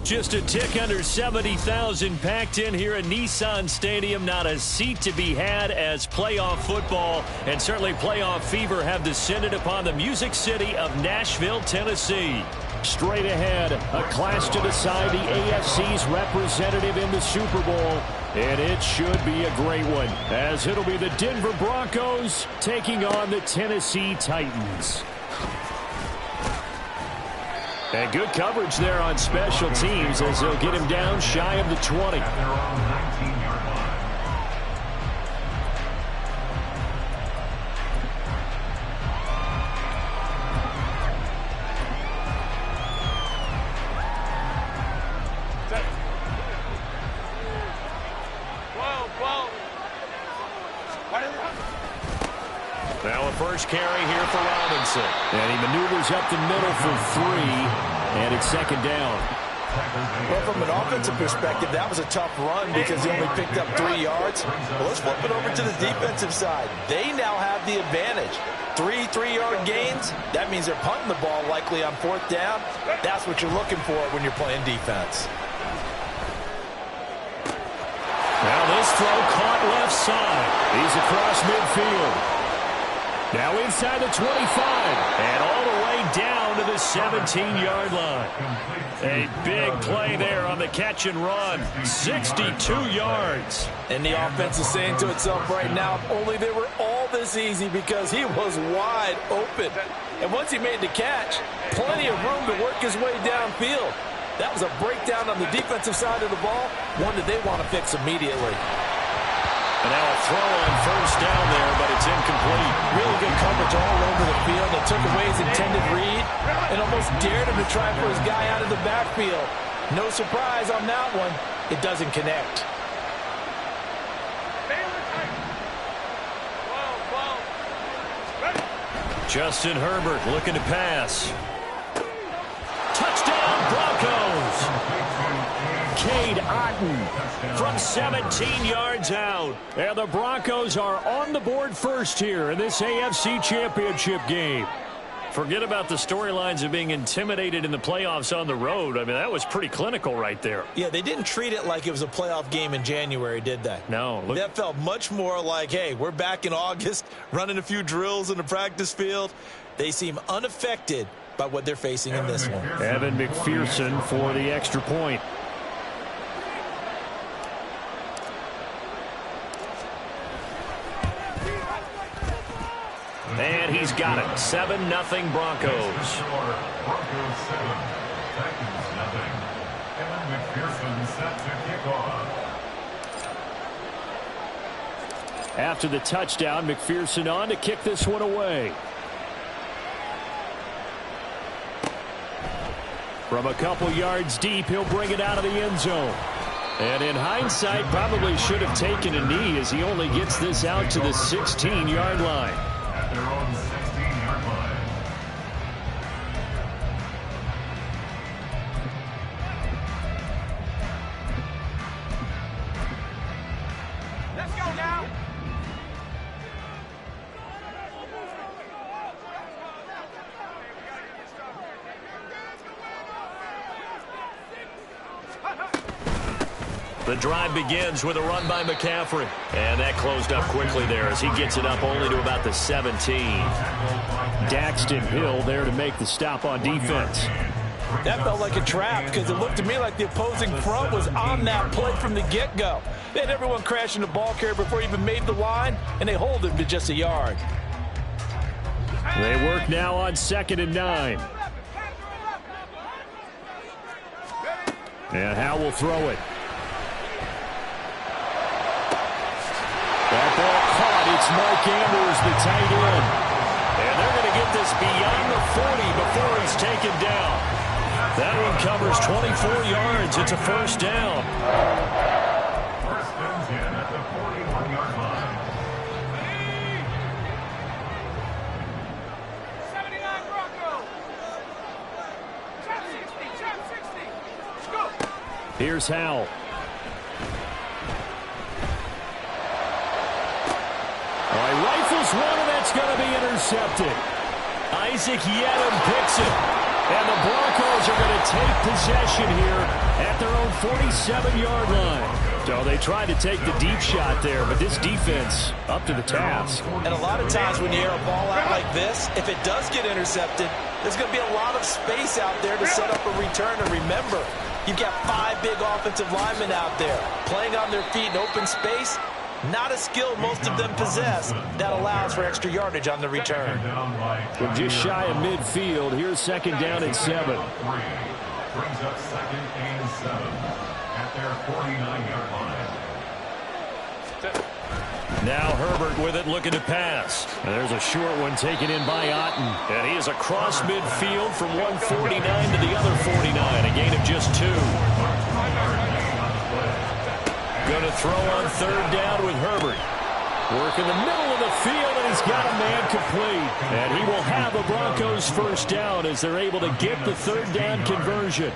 Just a tick under 70,000 packed in here at Nissan Stadium. Not a seat to be had as playoff football and certainly playoff fever have descended upon the Music City of Nashville, Tennessee. Straight ahead, a clash to decide the AFC's representative in the Super Bowl. And it should be a great one, as it'll be the Denver Broncos taking on the Tennessee Titans. And good coverage there on special teams as they'll get him down shy of the 20. Now a first carry here for Robinson. And he maneuvers up the middle for 3, and it's second down. Well, from an offensive perspective, that was a tough run because he only picked up 3 yards. Well, let's flip it over to the defensive side. They now have the advantage. 3 3-yard gains, that means they're punting the ball likely on 4th down. That's what you're looking for when you're playing defense. Now this throw caught left side. He's across midfield. Now inside the 25, and all the way down to the 17-yard line. A big play there on the catch and run, 62 yards. And the offense is saying to itself right now, if only they were all this easy because he was wide open. And once he made the catch, plenty of room to work his way downfield. That was a breakdown on the defensive side of the ball, one that they want to fix immediately. And now a throw on first down there, but it's incomplete. Really good coverage all over the field. They took away his intended read and almost dared him to try for his guy out of the backfield. No surprise on that one. It doesn't connect. Justin Herbert looking to pass. Touchdown Broncos! Cade Otton from 17 yards out. And the Broncos are on the board first here in this AFC Championship game. Forget about the storylines of being intimidated in the playoffs on the road. I mean, that was pretty clinical right there. Yeah, they didn't treat it like it was a playoff game in January, did they? No. That felt much more like, hey, we're back in August, running a few drills in the practice field. They seem unaffected by what they're facing in this one. Evan McPherson for the extra point. And he's got it. 7-0 Broncos. Broncos 7, Titans nothing. Evan McPherson set to kick off. After the touchdown, McPherson on to kick this one away. From a couple yards deep, he'll bring it out of the end zone. And in hindsight, probably should have taken a knee as he only gets this out to the 16-yard line. At their own 16-yard line. Let's go now. The drive begins with a run by McCaffrey. And that closed up quickly there as he gets it up only to about the 17. Daxton Hill there to make the stop on defense. That felt like a trap because it looked to me like the opposing front was on that play from the get-go. They had everyone crashing the ball carrier before he even made the line, and they hold him to just a yard. They work now on 2nd and 9. And Howe will throw it. It's Mark Andrews, the tight end. And they're going to get this beyond the 40 before he's taken down. That one covers 24 yards. It's a first down. First and 10 at the 41-yard line. 79 Broncos. Chop 60, chop 60. Let's go. Here's Howell. He rifles one, and that's going to be intercepted. Isaac Yiadom picks it. And the Broncos are going to take possession here at their own 47-yard line. So they tried to take the deep shot there, but this defense up to the task. And a lot of times when you air a ball out like this, if it does get intercepted, there's going to be a lot of space out there to set up a return. And remember, you've got 5 big offensive linemen out there playing on their feet in open space. Not a skill most of them possess that allows for extra yardage on the return. We're just shy of midfield. Here's second down and 7. Brings up second and 7 at their 49-yard line. Now Herbert with it, looking to pass. And there's a short one taken in by Otten. And he is across midfield from 149 to the other 49. A gain of just 2. Going to throw on third down with Herbert. Work in the middle of the field, and he's got a man complete. And he will have a Broncos first down as they're able to get the third down conversion.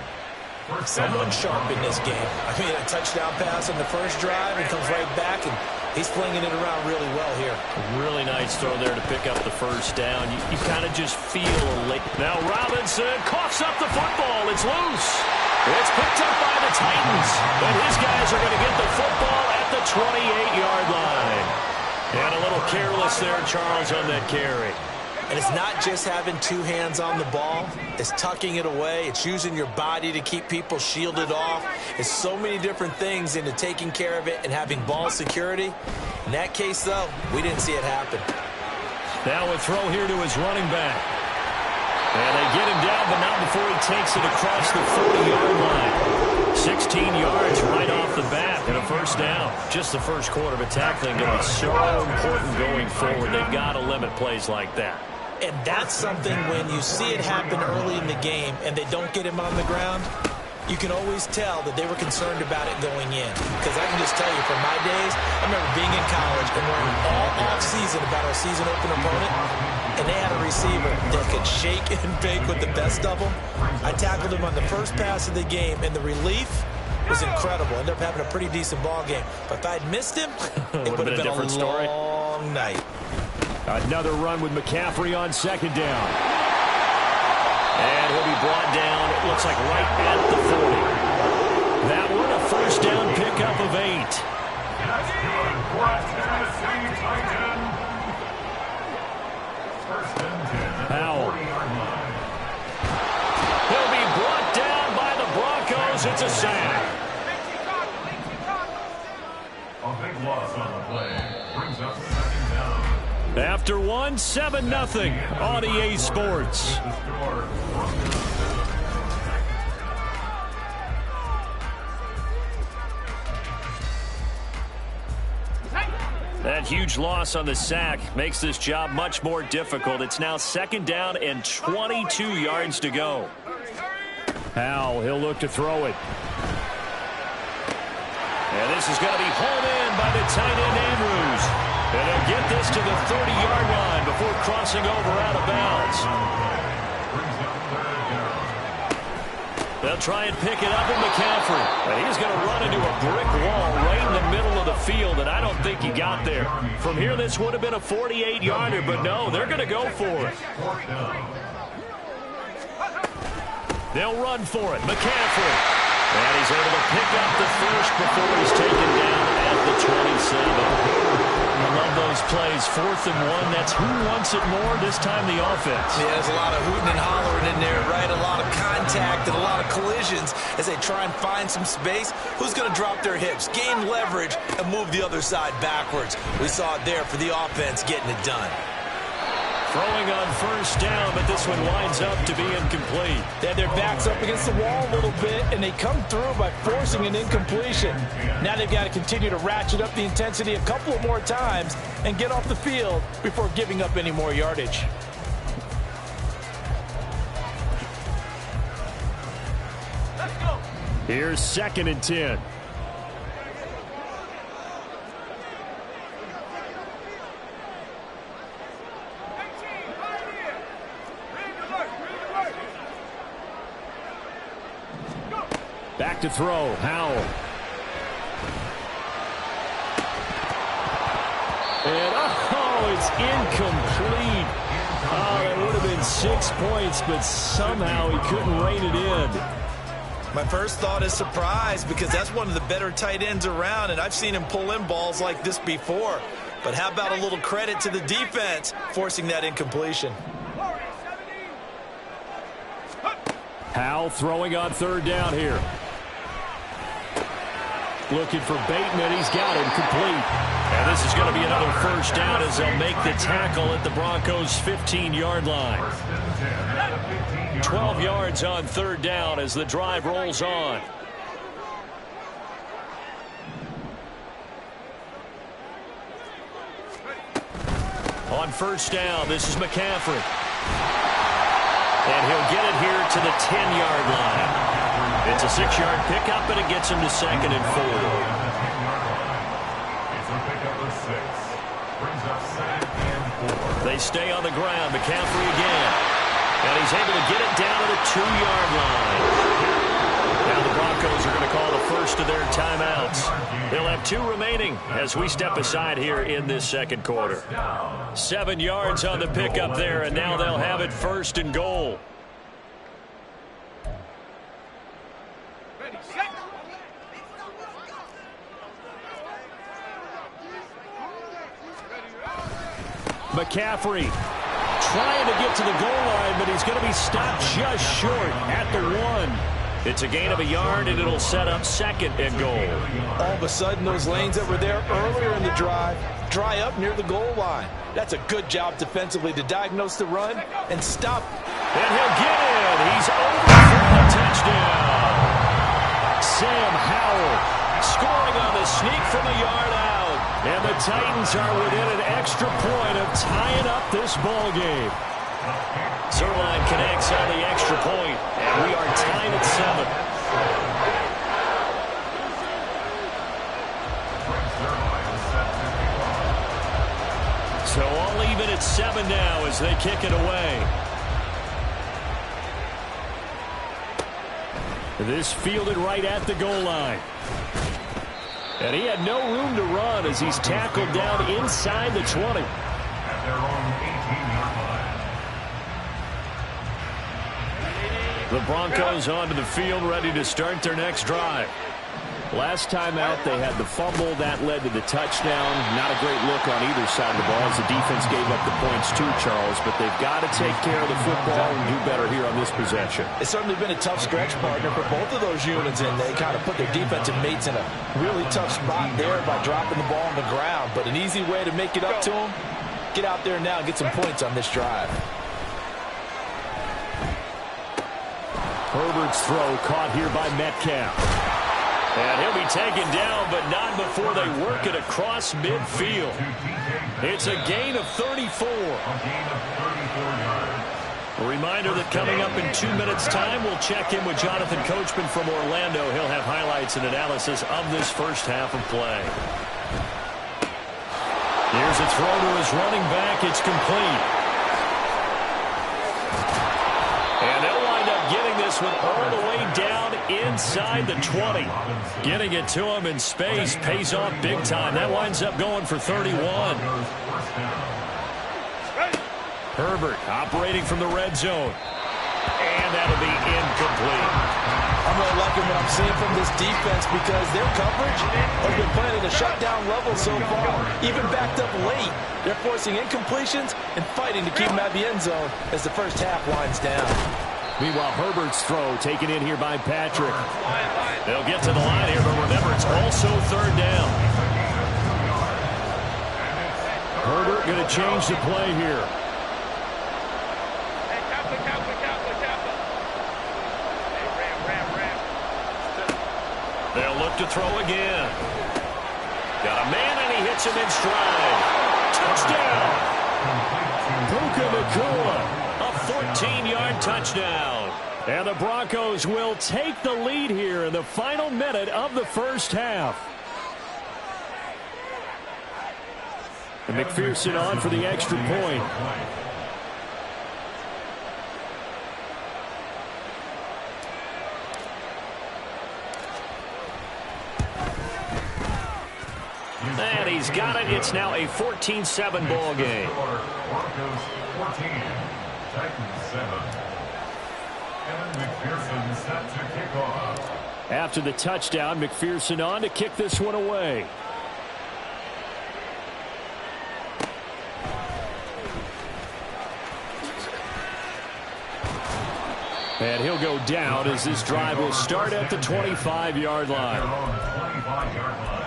Someone sharp in this game. I mean, a touchdown pass on the first drive and comes right back, and he's flinging it around really well here. Really nice throw there to pick up the first down. You kind of just feel a late. Now Robinson coughs up the football. It's loose. It's picked up by the Titans. And his guys are going to get the football at the 28-yard line. And a little careless there, Charles, on that carry. And it's not just having 2 hands on the ball. It's tucking it away. It's using your body to keep people shielded off. It's so many different things into taking care of it and having ball security. In that case, though, we didn't see it happen. Now a throw here to his running back. And they get him down, but not before he takes it across the 40-yard line. 16 yards right off the bat and a first down. Just the first quarter, but tackling going to be so important going forward. They've got to limit plays like that. And that's something when you see it happen early in the game and they don't get him on the ground, you can always tell that they were concerned about it going in. Because I can just tell you from my days, I remember being in college and learning all off-season about our season open opponent, and they had a receiver that could shake and bake with the best of them. I tackled him on the first pass of the game, and the relief was incredible. Ended up having a pretty decent ball game. But if I'd missed him, it would have been a different story. Long night. Another run with McCaffrey on second down. And he'll be brought down, it looks like right at the 40. That one, a first down pickup of 8. That's good for a Tennessee Titan. First and 10 at the 40-yard line. He'll be brought down by the Broncos. It's a sack. A big loss on the play. Brings up second down. After 1, 7-0 on EA Sports. That huge loss on the sack makes this job much more difficult. It's now second down and 22 yards to go. Howell, he'll look to throw it. And this is going to be hauled in by the tight end Andrews. And they'll get this to the 30-yard line before crossing over out of bounds. They'll try and pick it up with McCaffrey. And he's going to run into a brick wall right in the middle of the field, and I don't think he got there. From here, this would have been a 48-yarder, but no, they're going to go for it. They'll run for it. McCaffrey. And he's able to pick up the first before he's taken down at the 27. I love those plays. 4th and 1. That's who wants it more, this time the offense. Yeah, there's a lot of hooting and hollering in there, right? A lot of contact and a lot of collisions as they try and find some space. Who's going to drop their hips, gain leverage, and move the other side backwards? We saw it there for the offense getting it done. Throwing on first down, but this one winds up to be incomplete. They had their backs up against the wall a little bit, and they come through by forcing an incompletion. Now they've got to continue to ratchet up the intensity a couple of more times and get off the field before giving up any more yardage. Let's go. Here's 2nd and 10. Back to throw, Howell. And, it's incomplete. Oh, that would have been 6 points, but somehow he couldn't rein it in. My first thought is surprise, because that's one of the better tight ends around, and I've seen him pull in balls like this before. But how about a little credit to the defense forcing that incompletion? Howell throwing on 3rd down here. Looking for Bateman. He's got him complete. And this is going to be another first down as they'll make the tackle at the Broncos' 15-yard line. 12 yards on 3rd down as the drive rolls on. On first down, this is McCaffrey. And he'll get it here to the 10-yard line. It's a 6-yard pickup, and it gets him to 2nd and 4. It's a pickup of 6. Brings up 2nd and 4. They stay on the ground. McCaffrey again. And he's able to get it down to the 2-yard line. Now the Broncos are going to call the first of their timeouts. They'll have 2 remaining as we step aside here in this 2nd quarter. 7 yards on the pickup there, and now they'll have it 1st and goal. McCaffrey trying to get to the goal line, but he's going to be stopped just short at the 1. It's a gain of a yard, and it'll set up 2nd and goal. All of a sudden, those lanes that were there earlier in the drive dry up near the goal line. That's a good job defensively to diagnose the run and stop. And he'll get it. He's over for a touchdown. Sam Howell scoring on the sneak from a yard out. And the Titans are within an extra point of tying up this ball game. Zuerlein connects on the extra point, and we are tied at 7. So all even at 7 now as they kick it away. This fielded right at the goal line. And he had no room to run as he's tackled down inside the 20. At their own 18-yard line. The Broncos onto the field, ready to start their next drive. Last time out, they had the fumble. That led to the touchdown. Not a great look on either side of the ball as the defense gave up the points too, Charles. But they've got to take care of the football and do better here on this possession. It's certainly been a tough stretch, partner, for both of those units, and they kind of put their defensive mates in a really tough spot there by dropping the ball on the ground. But an easy way to make it up to them, get out there now and get some points on this drive. Herbert's throw caught here by Metcalf. And he'll be taken down, but not before they work it across midfield. It's a gain of 34. A reminder that coming up in 2 minutes' time, we'll check in with Jonathan Coachman from Orlando. He'll have highlights and analysis of this first half of play. Here's a throw to his running back. It's complete. And they'll wind up getting this one all the way down inside the 20. Getting it to him in space pays off big time. That winds up going for 31. Herbert operating from the red zone. And that'll be incomplete. I'm really liking what I'm seeing from this defense because their coverage has been playing at a shutdown level so far. Even backed up late, they're forcing incompletions and fighting to keep them out of the end zone as the first half winds down. Meanwhile, Herbert's throw taken in here by Patrick. They'll get to the line here, but remember, it's also 3rd down. Herbert going to change the play here. to throw again. Got a man, and he hits him in stride. Touchdown! Puka Nacua, a 14-yard touchdown. And the Broncos will take the lead here in the final minute of the first half. And McPherson on for the extra point. And he's got it. It's now a 14-7 ball game. Broncos 14, Titans 7. Evan McPherson set to kick off. After the touchdown, McPherson on to kick this one away. And he'll go down as this drive will start at the 25-yard line. 25-yard line.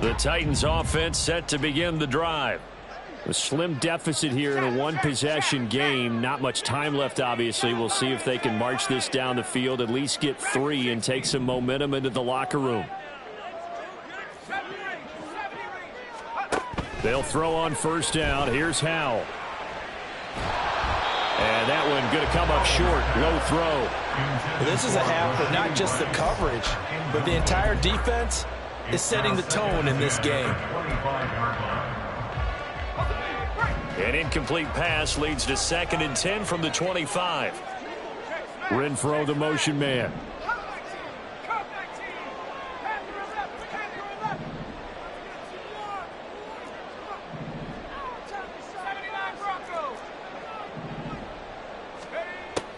The Titans offense set to begin the drive. A slim deficit here in a one-possession game. Not much time left, obviously. We'll see if they can march this down the field, at least get 3 and take some momentum into the locker room. They'll throw on first down. Here's Howell. And that one going to come up short. Low throw. This is a half where not just the coverage, but the entire defense is setting the tone in this game. An incomplete pass leads to 2nd and 10 from the 25. Renfro, the motion man.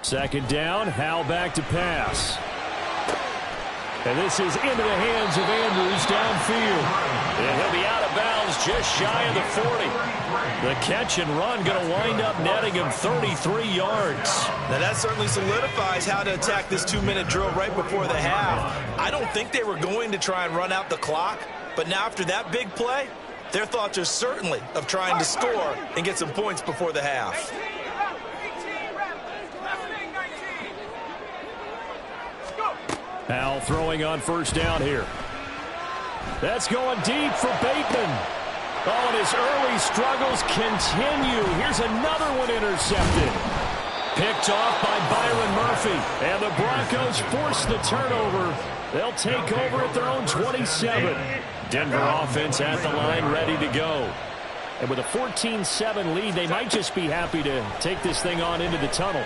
Second down, Howell back to pass. And this is into the hands of Andrews downfield. And he'll be out of bounds just shy of the 40. The catch and run going to wind up netting him 33 yards. Now that certainly solidifies how to attack this 2-minute drill right before the half. I don't think they were going to try and run out the clock, but now after that big play, their thoughts are certainly of trying to score and get some points before the half. Howell throwing on first down here. That's going deep for Bateman. Oh, and his early struggles continue. Here's another one intercepted. Picked off by Byron Murphy. And the Broncos force the turnover. They'll take over at their own 27. Denver offense at the line, ready to go. And with a 14-7 lead, they might just be happy to take this thing on into the tunnel.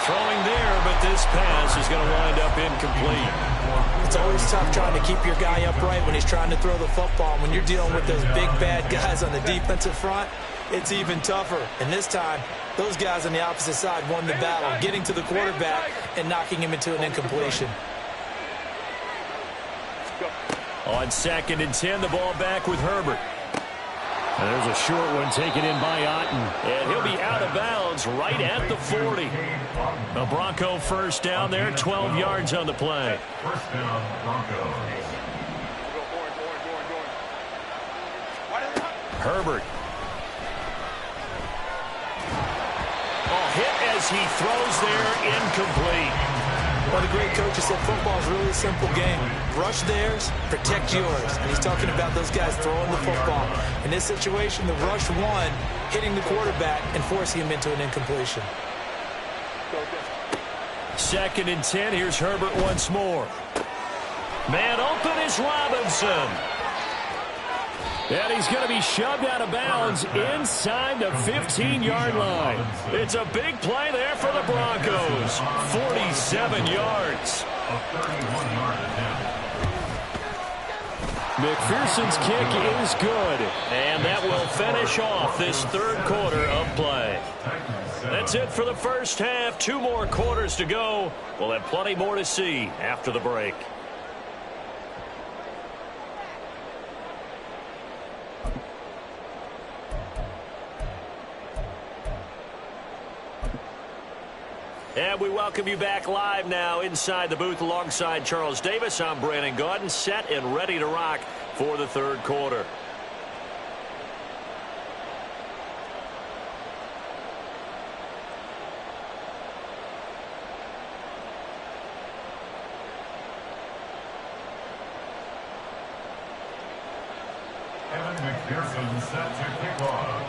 Throwing there, but this pass is going to wind up incomplete. It's always tough trying to keep your guy upright when he's trying to throw the football. When you're dealing with those big, bad guys on the defensive front, it's even tougher. And this time, those guys on the opposite side won the battle, getting to the quarterback and knocking him into an incompletion. On 2nd and 10, the ball back with Herbert. And there's a short one taken in by Otten. And he'll be out of bounds right at the 40. A Bronco first down there, 12 yards on the play. First down, Broncos. Herbert. Oh, hit as he throws there, incomplete. Well, the great coach has said football is really a simple game. Rush theirs, protect yours. And he's talking about those guys throwing the football. In this situation, the rush won, hitting the quarterback and forcing him into an incompletion. 2nd and 10. Here's Herbert once more. Man open is Robinson. And he's going to be shoved out of bounds inside the 15-yard line. It's a big play there for the Broncos. 47 yards. A 31-yard attempt. McPherson's kick is good. And that will finish off this third quarter of play. That's it for the first half. 2 more quarters to go. We'll have plenty more to see after the break. And we welcome you back live now inside the booth alongside Charles Davis. I'm Brandon Gaudin, set and ready to rock for the third quarter. Evan McPherson set to kick off.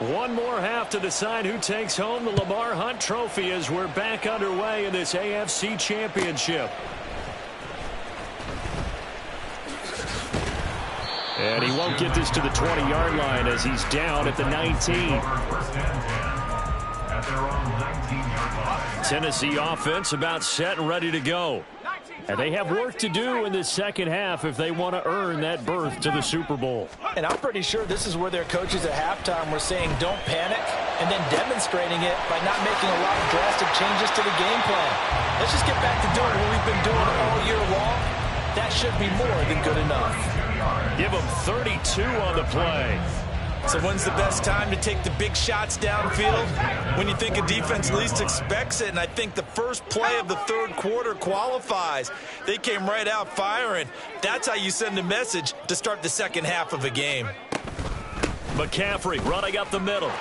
One more half to decide who takes home the Lamar Hunt Trophy as we're back underway in this AFC Championship. And he won't get this to the 20-yard line as he's down at the 19. First and 10 at their own 19-yard line. Tennessee offense about set and ready to go. And they have work to do in this second half if they want to earn that berth to the Super Bowl. And I'm pretty sure this is where their coaches at halftime were saying don't panic and then demonstrating it by not making a lot of drastic changes to the game plan. Let's just get back to doing what we've been doing all year long. That should be more than good enough. Give them 32 on the play. So when's the best time to take the big shots downfield? When you think a defense least expects it, and I think the first play of the third quarter qualifies. They came right out firing. That's how you send a message to start the second half of a game. McCaffrey running up the middle.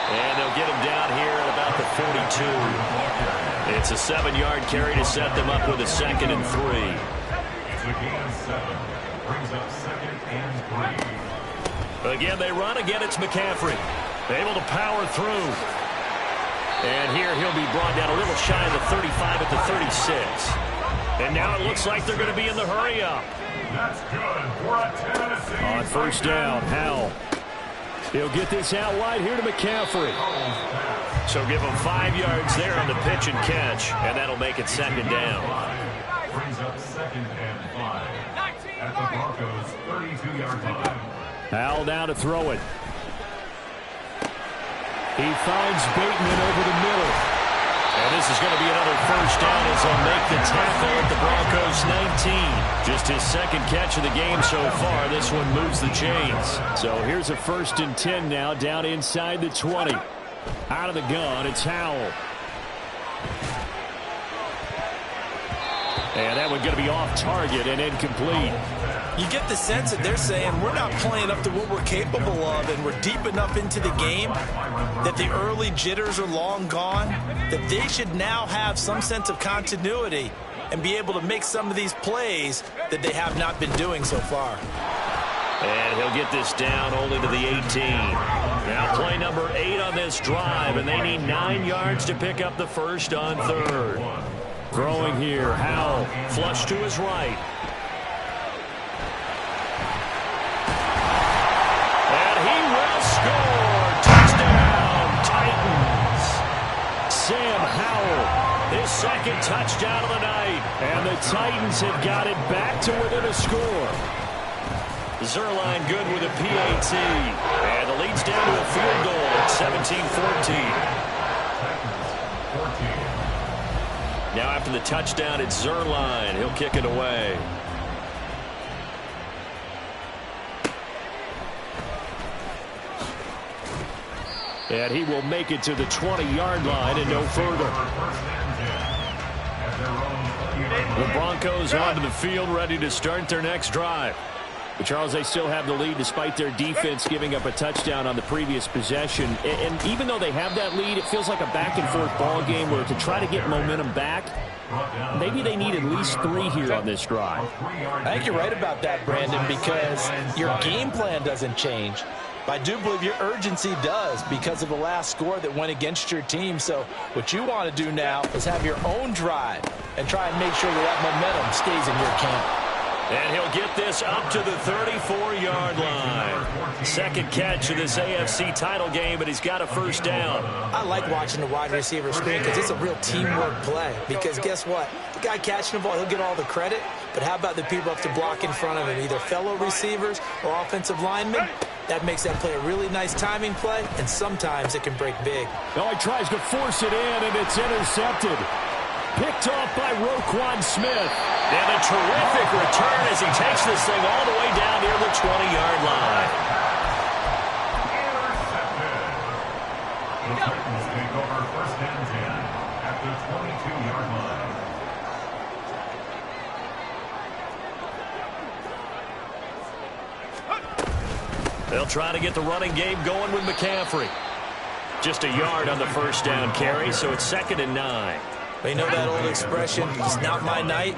And they'll get him down here at about the 42. It's a 7-yard carry to set them up with a 2nd and 3. It's a gain of 7. Brings up 2nd and 3. Again, they run. Again, it's McCaffrey. Able to power through. And here he'll be brought down a little shy of the 35 at the 36. And now it looks like they're going to be in the hurry-up. That's good for a Tennessee. On first down, Howell. He'll get this out wide here to McCaffrey. So give him 5 yards there on the pitch and catch, and that'll make it 2nd down. Brings up 2nd and 5 at the Broncos' 32-yard line. Howell down to throw it. He finds Bateman over the middle. And this is going to be another first down as they'll make the tackle at the Broncos' 19. Just his 2nd catch of the game so far. This one moves the chains. So here's a 1st and 10 now down inside the 20. Out of the gun, it's Howell. And that one going to be off target and incomplete. You get the sense that they're saying we're not playing up to what we're capable of, and we're deep enough into the game that the early jitters are long gone, that they should now have some sense of continuity and be able to make some of these plays that they have not been doing so far. And he'll get this down only to the 18. Now play number 8 on this drive, and they need 9 yards to pick up the first on 3rd. Throwing here, Howell, flush to his right. And he will score. Touchdown, Titans. Sam Howell, his 2nd touchdown of the night. And the Titans have got it back to within a score. Zerline good with a PAT. And the lead's down to a field goal at 17-14. Now after the touchdown, it's Zerline. He'll kick it away. And he will make it to the 20-yard line and no further. The Broncos onto the field, ready to start their next drive. But Charles, they still have the lead despite their defense giving up a touchdown on the previous possession. And even though they have that lead, it feels like a back-and-forth ball game where to try to get momentum back, maybe they need at least 3 here on this drive. I think you're right about that, Brandon, because your game plan doesn't change. But I do believe your urgency does because of the last score that went against your team. So what you want to do now is have your own drive and try and make sure that momentum stays in your camp. And he'll get this up to the 34-yard line. 2nd catch of this AFC title game, but he's got a first down. I like watching the wide receiver screen because it's a real teamwork play. Because guess what? The guy catching the ball, he'll get all the credit. But how about the people up to block in front of him, either fellow receivers or offensive linemen? That makes that play a really nice timing play, and sometimes it can break big. Oh, he tries to force it in, and it's intercepted. Picked off by Roquan Smith. And a terrific return as he takes this thing all the way down near the 20-yard line. Eagles take over 1st and 10 at the 22-yard line. They'll try to get the running game going with McCaffrey. Just a yard on the first down carry, so it's 2nd and 9. You know that old expression, it's not my night?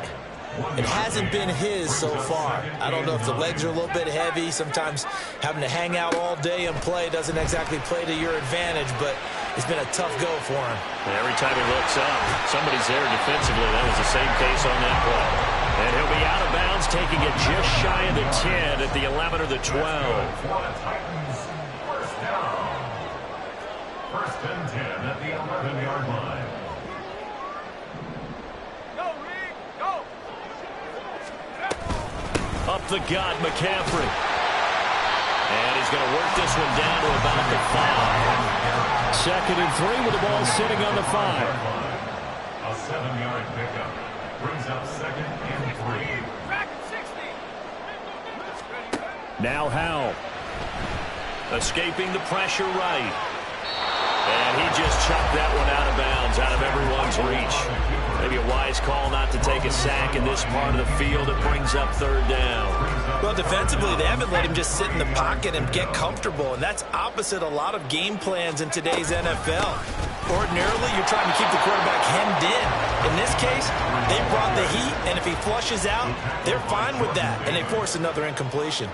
It hasn't been his so far. I don't know if the legs are a little bit heavy. Sometimes having to hang out all day and play doesn't exactly play to your advantage, but it's been a tough go for him. And every time he looks up, somebody's there defensively. That was the same case on that play. And he'll be out of bounds, taking it just shy of the 10 at the 11 or the 12. Titans, 1st down. 1st and 10 at the 11-yard line. Up the gut, McCaffrey. And he's going to work this one down to about the 5. 2nd and 3 with the ball sitting on the 5. A 7-yard pickup brings up 2nd and 3. Now Howell. Escaping the pressure right. And he just chucked that one out of bounds, out of everyone's reach. Maybe a wise call not to take a sack in this part of the field. It brings up 3rd down. Well, defensively, they haven't let him just sit in the pocket and get comfortable, and that's opposite a lot of game plans in today's NFL. Ordinarily, you're trying to keep the quarterback hemmed in. In this case, they brought the heat, and if he flushes out, they're fine with that, and they force another incompletion.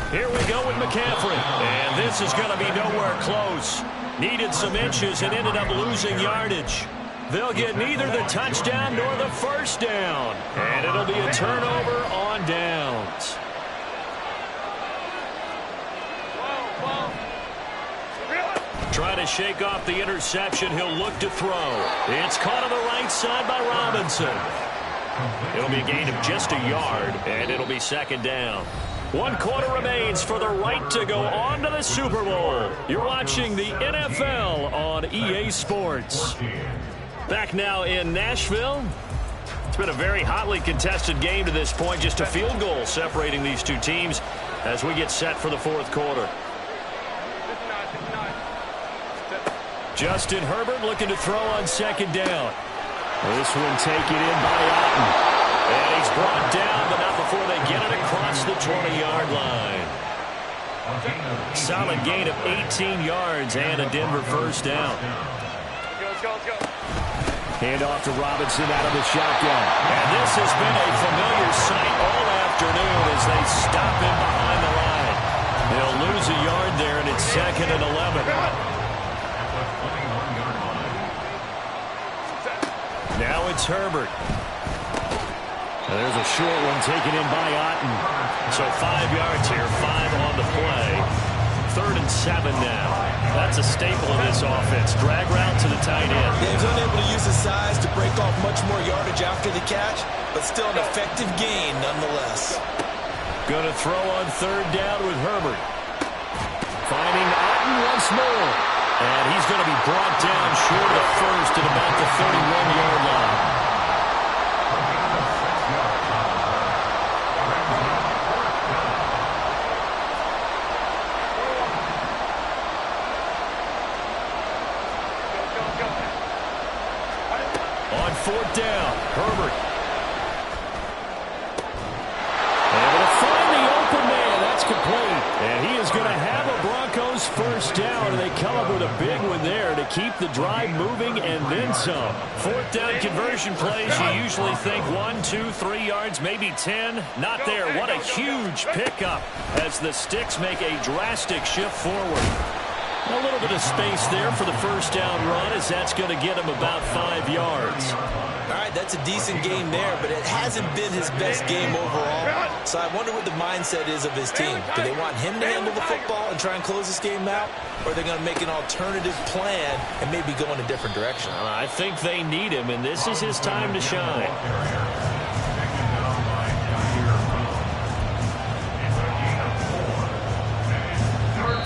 Here we go with McCaffrey, and this is going to be nowhere close. Needed some inches and ended up losing yardage. They'll get neither the touchdown nor the first down, and it'll be a turnover on downs. Trying to shake off the interception. He'll look to throw. It's caught on the right side by Robinson. It'll be a gain of just a yard, and it'll be 2nd down. 1 quarter remains for the right to go on to the Super Bowl. You're watching the NFL on EA Sports. Back now in Nashville. It's been a very hotly contested game to this point. Just a field goal separating these two teams as we get set for the 4th quarter. Justin Herbert looking to throw on 2nd down. This one taken in by Otten. And he's brought down, but not before they get it across the 20-yard line. Solid gain of 18 yards and a Denver first down. Let's go. Hand off to Robinson out of the shotgun. And this has been a familiar sight all afternoon as they stop him behind the line. They'll lose a yard there, and it's 2nd and 11. Now it's Herbert. And there's a short one taken in by Otten. So 5 yards here, 5 on the play. 3rd and 7 now. That's a staple of this offense. Drag route to the tight end. Yeah, he's unable to use his size to break off much more yardage after the catch, but still an effective gain nonetheless. Going to throw on 3rd down with Herbert. Finding Otten once more. And he's going to be brought down short of first at about the 31-yard line. On 4th down, Herbert. Able to find the open man. That's complete. And he is going to have a Broncos first down. And they come up with a big one there to keep the drive moving and then some. 4th down conversion plays, you usually think 1, 2, 3 yards, maybe 10. Not there. What a huge pickup as the Sticks make a drastic shift forward. A little bit of space there for the first down run as that's going to get him about 5 yards. All right, that's a decent game there, but it hasn't been his best game overall. So I wonder what the mindset is of his team. Do they want him to handle the football and try and close this game out? Or are they going to make an alternative plan and maybe go in a different direction? I think they need him, and this is his time to shine.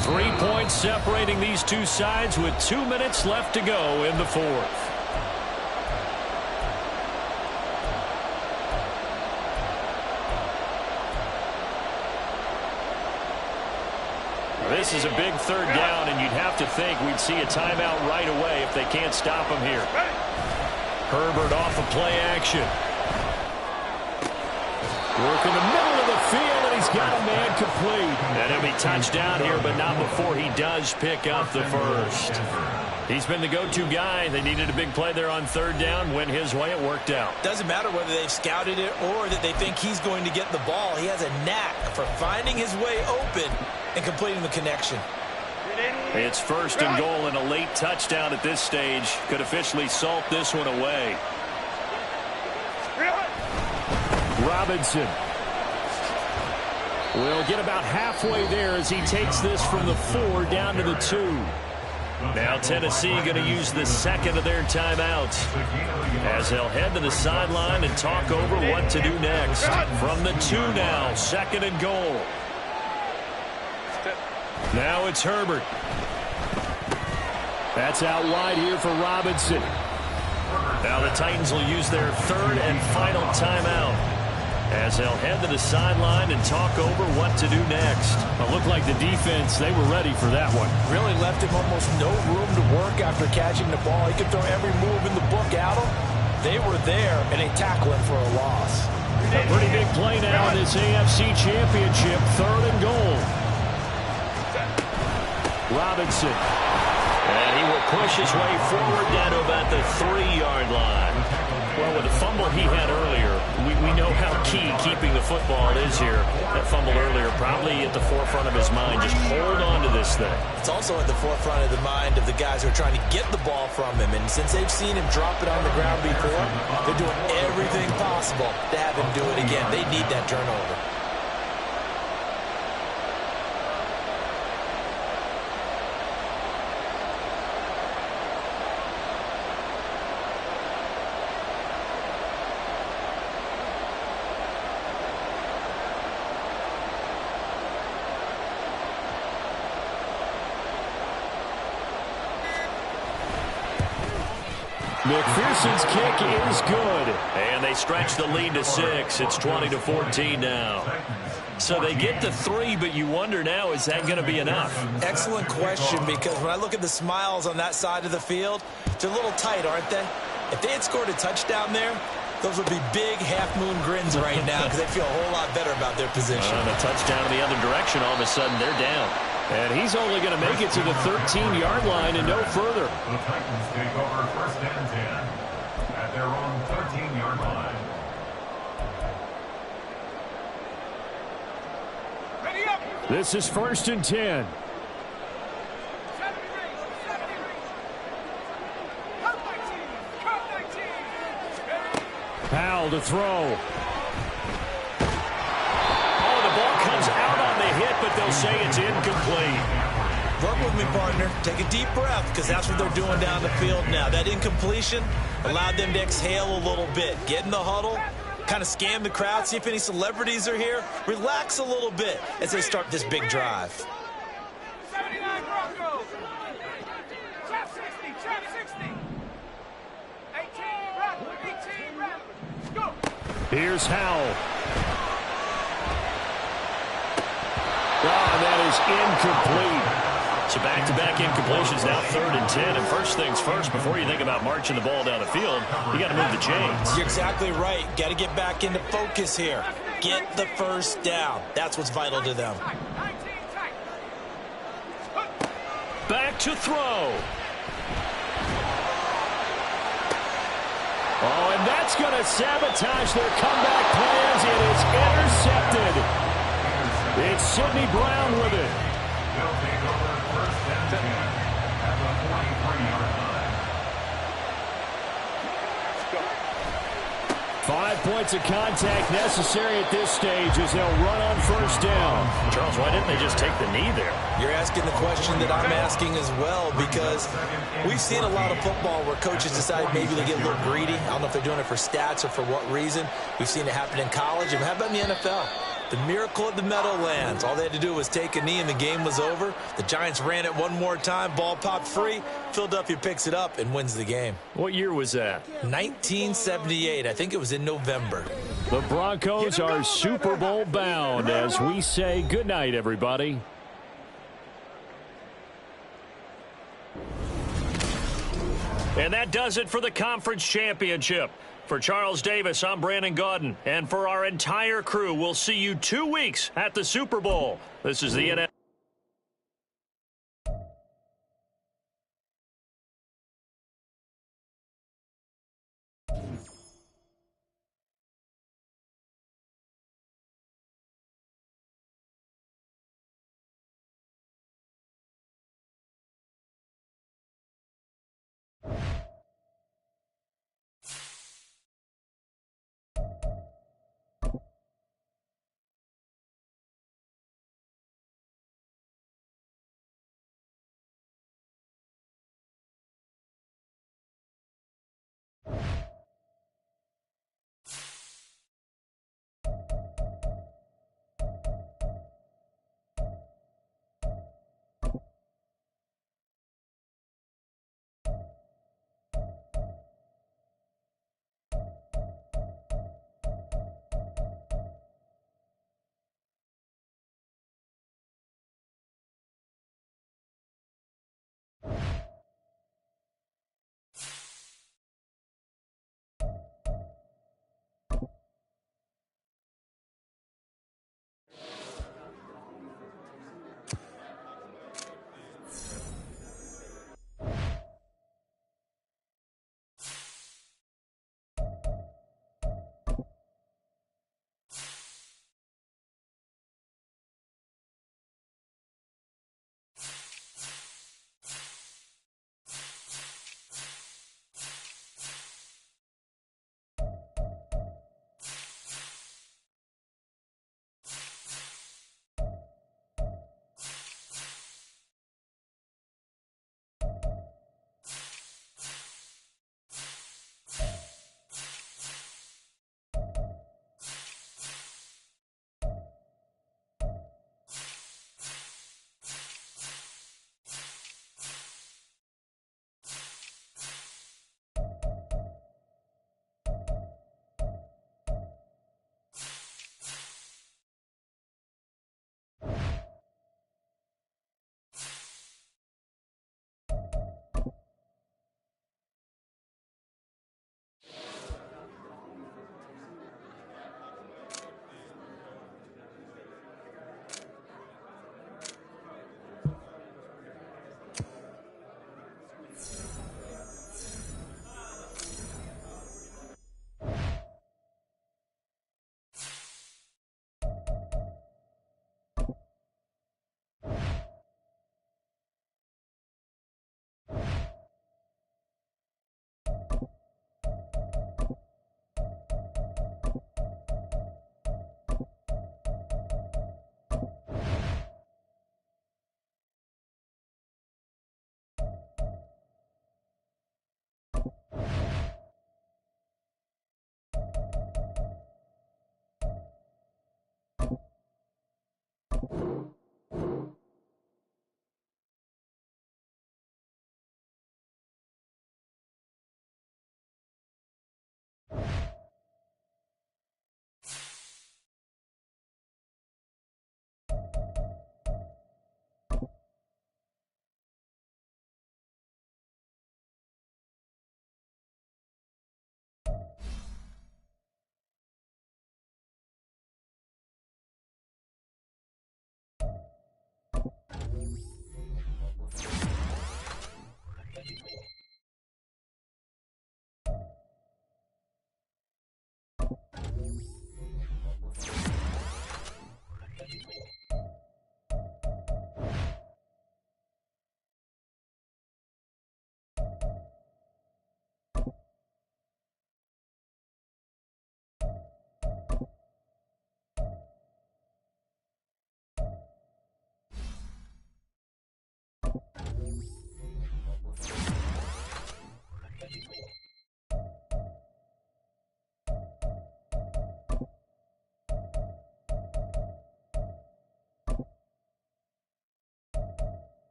3 points separating these two sides with 2 minutes left to go in the 4th. This is a big third down, and you'd have to think we'd see a timeout right away if they can't stop him here. Herbert off of play action. Work in the middle of the field, and he's got a man complete. And he'll be touchdown here, but not before he does pick up the first. He's been the go-to guy. They needed a big play there on third down. Went his way. It worked out. Doesn't matter whether they've scouted it or that they think he's going to get the ball. He has a knack for finding his way open and completing the connection. It's first and goal, and a late touchdown at this stage could officially salt this one away. Robinson will get about halfway there as he takes this from the 4 down to the 2. Now Tennessee going to use the second of their timeouts as they'll head to the sideline and talk over what to do next. From the 2 now, second and goal. Now it's Herbert. That's out wide here for Robinson. Now the Titans will use their third and final timeout as they'll head to the sideline and talk over what to do next. It looked like the defense, they were ready for that one. Really left him almost no room to work after catching the ball. He could throw every move in the book at him. They were there, and they tackle him for a loss. A pretty big play now in this AFC Championship, third and goal. Robinson. And he will push his way forward down to about the 3-yard line. Well, with the fumble he had earlier, we know how key keeping the football is here. That fumble earlier probably at the forefront of his mind. Just hold on to this thing. It's also at the forefront of the mind of the guys who are trying to get the ball from him. And since they've seen him drop it on the ground before, they're doing everything possible to have him do it again. They need that turnover. McPherson's kick is good. And they stretch the lead to 6. It's 20-14 now. So they get to 3, but you wonder now, is that going to be enough? Excellent question, because when I look at the smiles on that side of the field, they're a little tight, aren't they? If they had scored a touchdown there, those would be big half-moon grins right now because they feel a whole lot better about their position. And a touchdown in the other direction, all of a sudden they're down. And he's only going to make it to the 13-yard line and no further. The Titans take over first and 10 at their own 13-yard line. Ready up. This is first and 10. Powell to throw. But they'll say it's incomplete. Work with me, partner. Take a deep breath, because that's what they're doing down the field now. That incompletion allowed them to exhale a little bit. Get in the huddle, kind of scan the crowd, see if any celebrities are here. Relax a little bit as they start this big drive. 79 Broncos. Trap 60, trap 60. 18 rap. Go. Here's Howell. Oh, that is incomplete. So back-to-back incompletions, now third and 10. And first things first, before you think about marching the ball down the field, you got to move the chains. You're exactly right. Got to get back into focus here. Get the first down. That's what's vital to them. Back to throw. Oh, and that's going to sabotage their comeback plans. It is intercepted. It's Sidney Brown with it. They'll take over first and 10 at the 43-yard line. 5 points of contact necessary at this stage as they'll run on first down. Charles, why didn't they just take the knee there? You're asking the question that I'm asking as well, because we've seen a lot of football where coaches decide maybe they get a little greedy. I don't know if they're doing it for stats or for what reason. We've seen it happen in college. And how about in the NFL? The miracle of the Meadowlands. All they had to do was take a knee and the game was over. The Giants ran it one more time. Ball popped free. Philadelphia picks it up and wins the game. What year was that? 1978. I think it was in November. The Broncos are Super Bowl bound as we say goodnight, everybody. And that does it for the conference championship. For Charles Davis, I'm Brandon Gaudin. And for our entire crew, we'll see you 2 weeks at the Super Bowl. This is the NFL.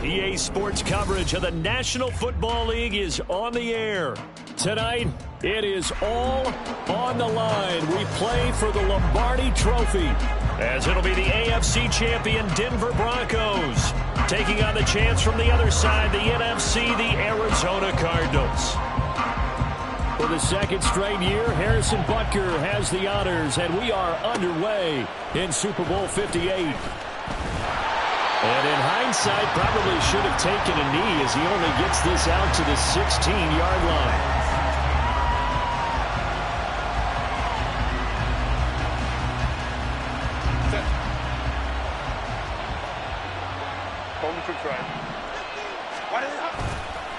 EA Sports coverage of the National Football League is on the air. Tonight, it is all on the line. We play for the Lombardi Trophy, as it'll be the AFC champion Denver Broncos taking on the chance from the other side, the NFC, the Arizona Cardinals. For the second straight year, Harrison Butker has the honors, and we are underway in Super Bowl 58. And in hindsight, probably should have taken a knee as he only gets this out to the 16-yard line.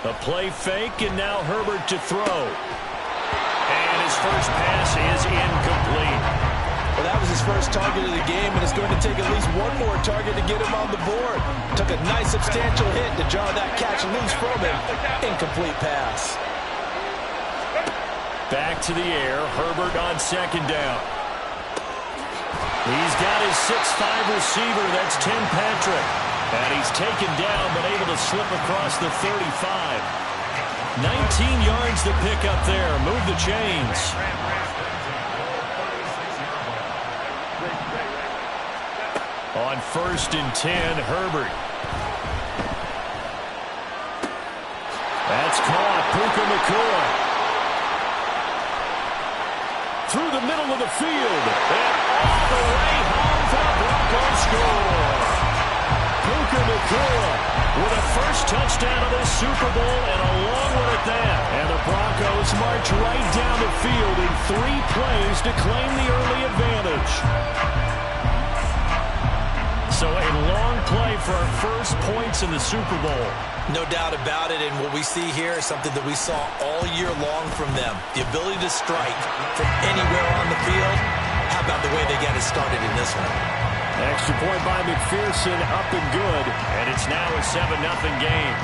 A play fake, and now Herbert to throw. And his first pass is incomplete. Well, that was his first target of the game, and it's going to take at least one more target to get him on the board. Took a nice substantial hit to jar that catch loose from him. Incomplete pass. Back to the air. Herbert on second down. He's got his 6'5 receiver. That's Tim Patrick. And he's taken down, but able to slip across the 35. 19 yards to pick up there. Move the chains. On 1st and 10, Herbert. That's caught. Puka Nacua. Through the middle of the field. And all the way home for the Broncos score. Puka Nacua with a first touchdown of this Super Bowl, and a long one at that. And the Broncos march right down the field in 3 plays to claim the early advantage. So a long play for our first points in the Super Bowl. No doubt about it, and what we see here is something that we saw all year long from them. The ability to strike from anywhere on the field. How about the way they got it started in this one? Extra point by McPherson, up and good. And it's now a 7-0 game.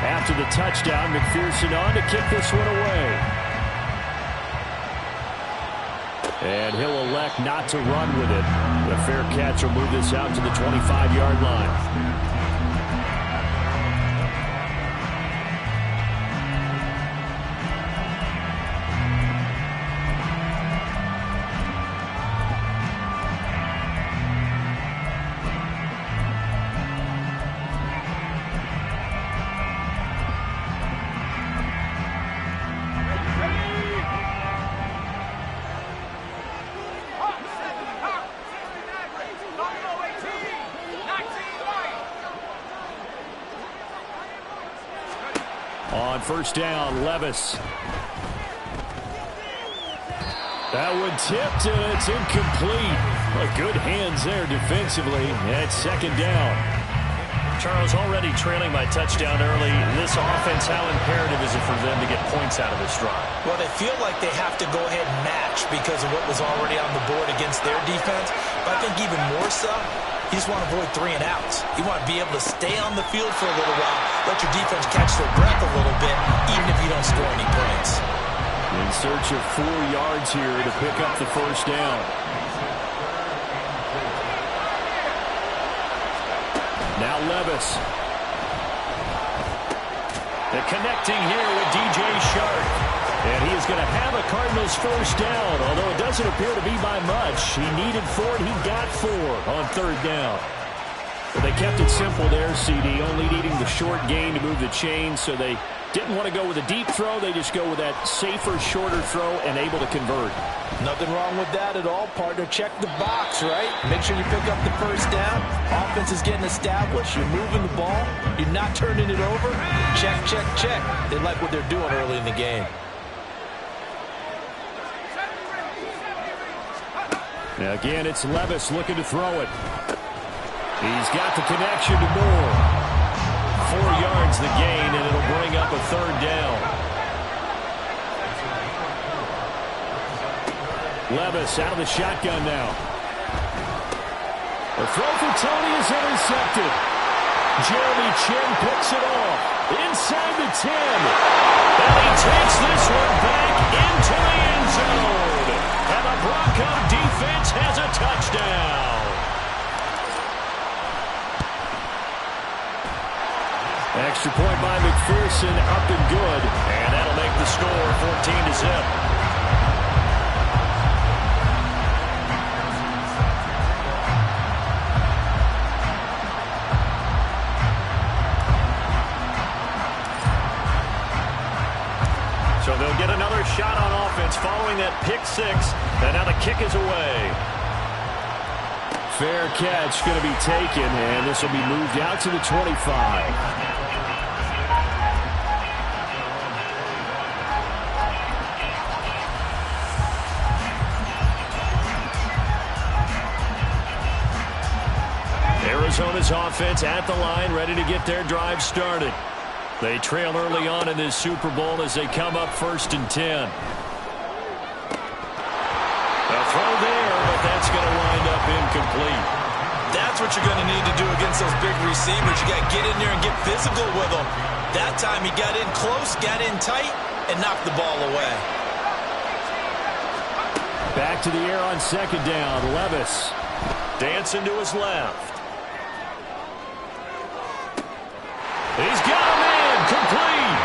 After the touchdown, McPherson on to kick this one away. And he'll elect not to run with it. The fair catch will move this out to the 25-yard line. On 1st down, Levis. That one tipped, and it's incomplete. Well, good hands there defensively. And it's 2nd down. Charles, already trailing by touchdown early. This offense, how imperative is it for them to get points out of this drive? Well, they feel like they have to go ahead and match because of what was already on the board against their defense. But I think even more so, you just want to avoid 3 and outs. You want to be able to stay on the field for a little while, let your defense catch their breath a little bit, even if you don't score any points. In search of 4 yards here to pick up the 1st down. Now Levis. They're connecting here with DJ Shark. And he is going to have a Cardinals 1st down, although it doesn't appear to be by much. He needed 4, and he got 4 on 3rd down. Well, they kept it simple there, CD, only needing the short gain to move the chain, so they didn't want to go with a deep throw. They just go with that safer, shorter throw and able to convert. Nothing wrong with that at all, partner. Check the box, right? Make sure you pick up the first down. Offense is getting established. You're moving the ball. You're not turning it over. Check, check, check. They like what they're doing early in the game. Now again, it's Levis looking to throw it. He's got the connection to Moore. 4 yards the gain, and it'll bring up a third down. Levis out of the shotgun now. The throw for Tony is intercepted. Jeremy Chinn picks it off. Inside the 10. And he takes this one back into the end zone. And the Bronco defense has a touchdown. Extra point by McPherson, up and good. And that'll make the score 14-0. So they'll get another shot on offense following that pick six. And now the kick is away. Fair catch going to be taken, and this will be moved out to the 25. Arizona's offense at the line, ready to get their drive started. They trail early on in this Super Bowl as they come up 1st and 10. A throw there, but that's going to wind up incomplete. That's what you're going to need to do against those big receivers. You got to get in there and get physical with them. That time he got in close, got in tight, and knocked the ball away. Back to the air on 2nd down. Levis dancing to his left. He's got him in, complete.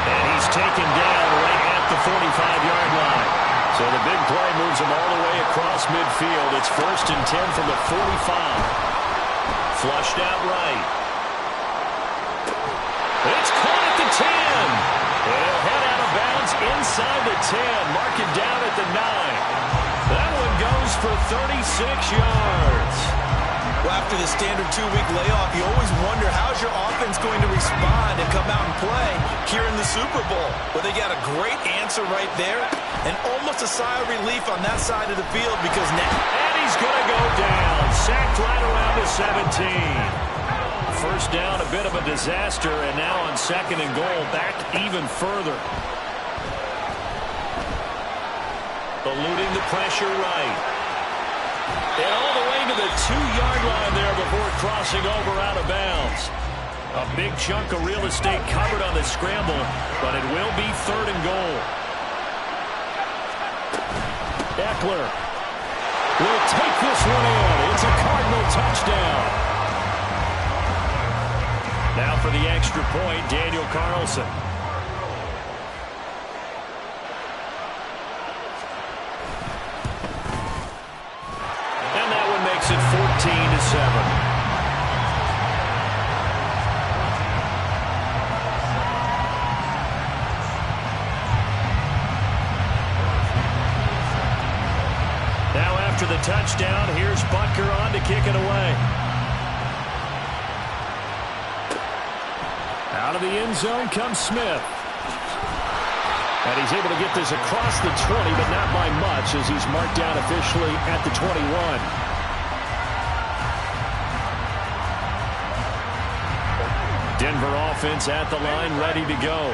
And he's taken down right at the 45-yard line. So the big play moves him all the way across midfield. It's 1st and 10 from the 45. Flushed out right. It's caught at the 10. And he'll head out of bounds inside the 10. Mark it down at the 9. That one goes for 36 yards. Well, after the standard 2-week layoff, you always wonder how's your offense going to respond and come out and play here in the Super Bowl. Well, they got a great answer right there and almost a sigh of relief on that side of the field because now... And he's going to go down. Sacked right around the 17. First down, a bit of a disaster, and now on 2nd and goal, back even further. Eluding the pressure right. And all the way to the 2-yard line there before crossing over out of bounds. A big chunk of real estate covered on the scramble, but it will be 3rd and goal. Eckler will take this one in. It's a Cardinal touchdown. Now for the extra point, Daniel Carlson. Makes it 14-7. Now after the touchdown, here's Butker on to kick it away. Out of the end zone comes Smith. And he's able to get this across the 20, but not by much as he's marked down officially at the 21. Denver offense at the line, ready to go.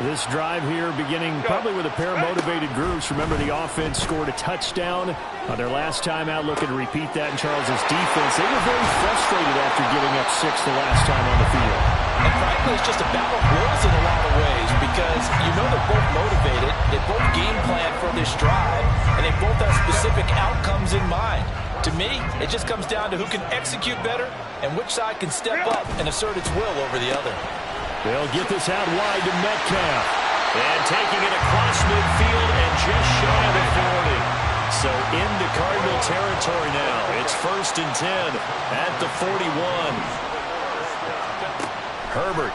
This drive here beginning probably with a pair of motivated groups. Remember, the offense scored a touchdown on their last time out, looking to repeat that in Charles's defense. They were very frustrated after giving up 6 the last time on the field. And frankly, it's just a battle of wills in a lot of ways because you know they're both motivated, they both game plan for this drive, and they both have specific outcomes in mind. To me, it just comes down to who can execute better and which side can step up and assert its will over the other. They'll get this out wide to Metcalf. And taking it across midfield and just shy of the 40. So into Cardinal territory now. It's 1st and 10 at the 41. Herbert.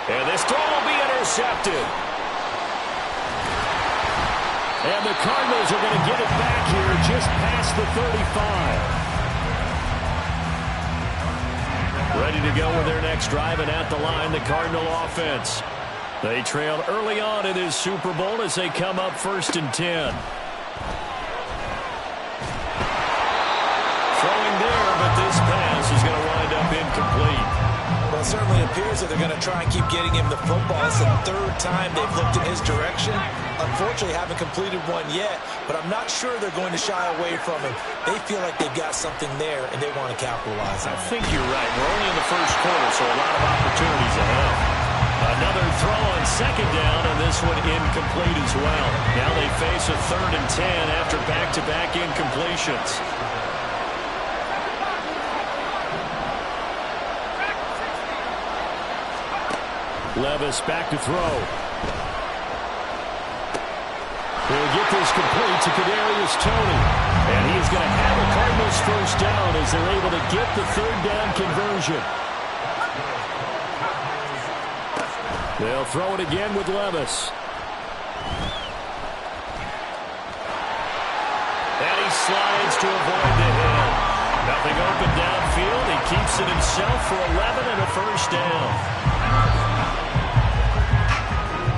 And this throw will be intercepted. And the Cardinals are going to get it back here just past the 35. Ready to go with their next drive, and at the line, the Cardinal offense. They trailed early on in this Super Bowl as they come up 1st and 10. Throwing there, but this pass is going to wind up incomplete. Well, it certainly appears that they're going to try and keep getting him the football. It's the 3rd time they've looked in his direction. Unfortunately, haven't completed one yet, but I'm not sure they're going to shy away from him. They feel like they've got something there, and they want to capitalize on it. I think you're right. We're only in the 1st quarter, so a lot of opportunities ahead. Another throw on 2nd down, and this one incomplete as well. Now they face a 3rd and 10 after back-to-back incompletions. Levis back to throw. He'll get this complete to Kadarius Toney. And he's going to have a Cardinals 1st down as they're able to get the 3rd down conversion. They'll throw it again with Levis. And he slides to avoid the hit. Nothing open downfield. He keeps it himself for 11 and a 1st down.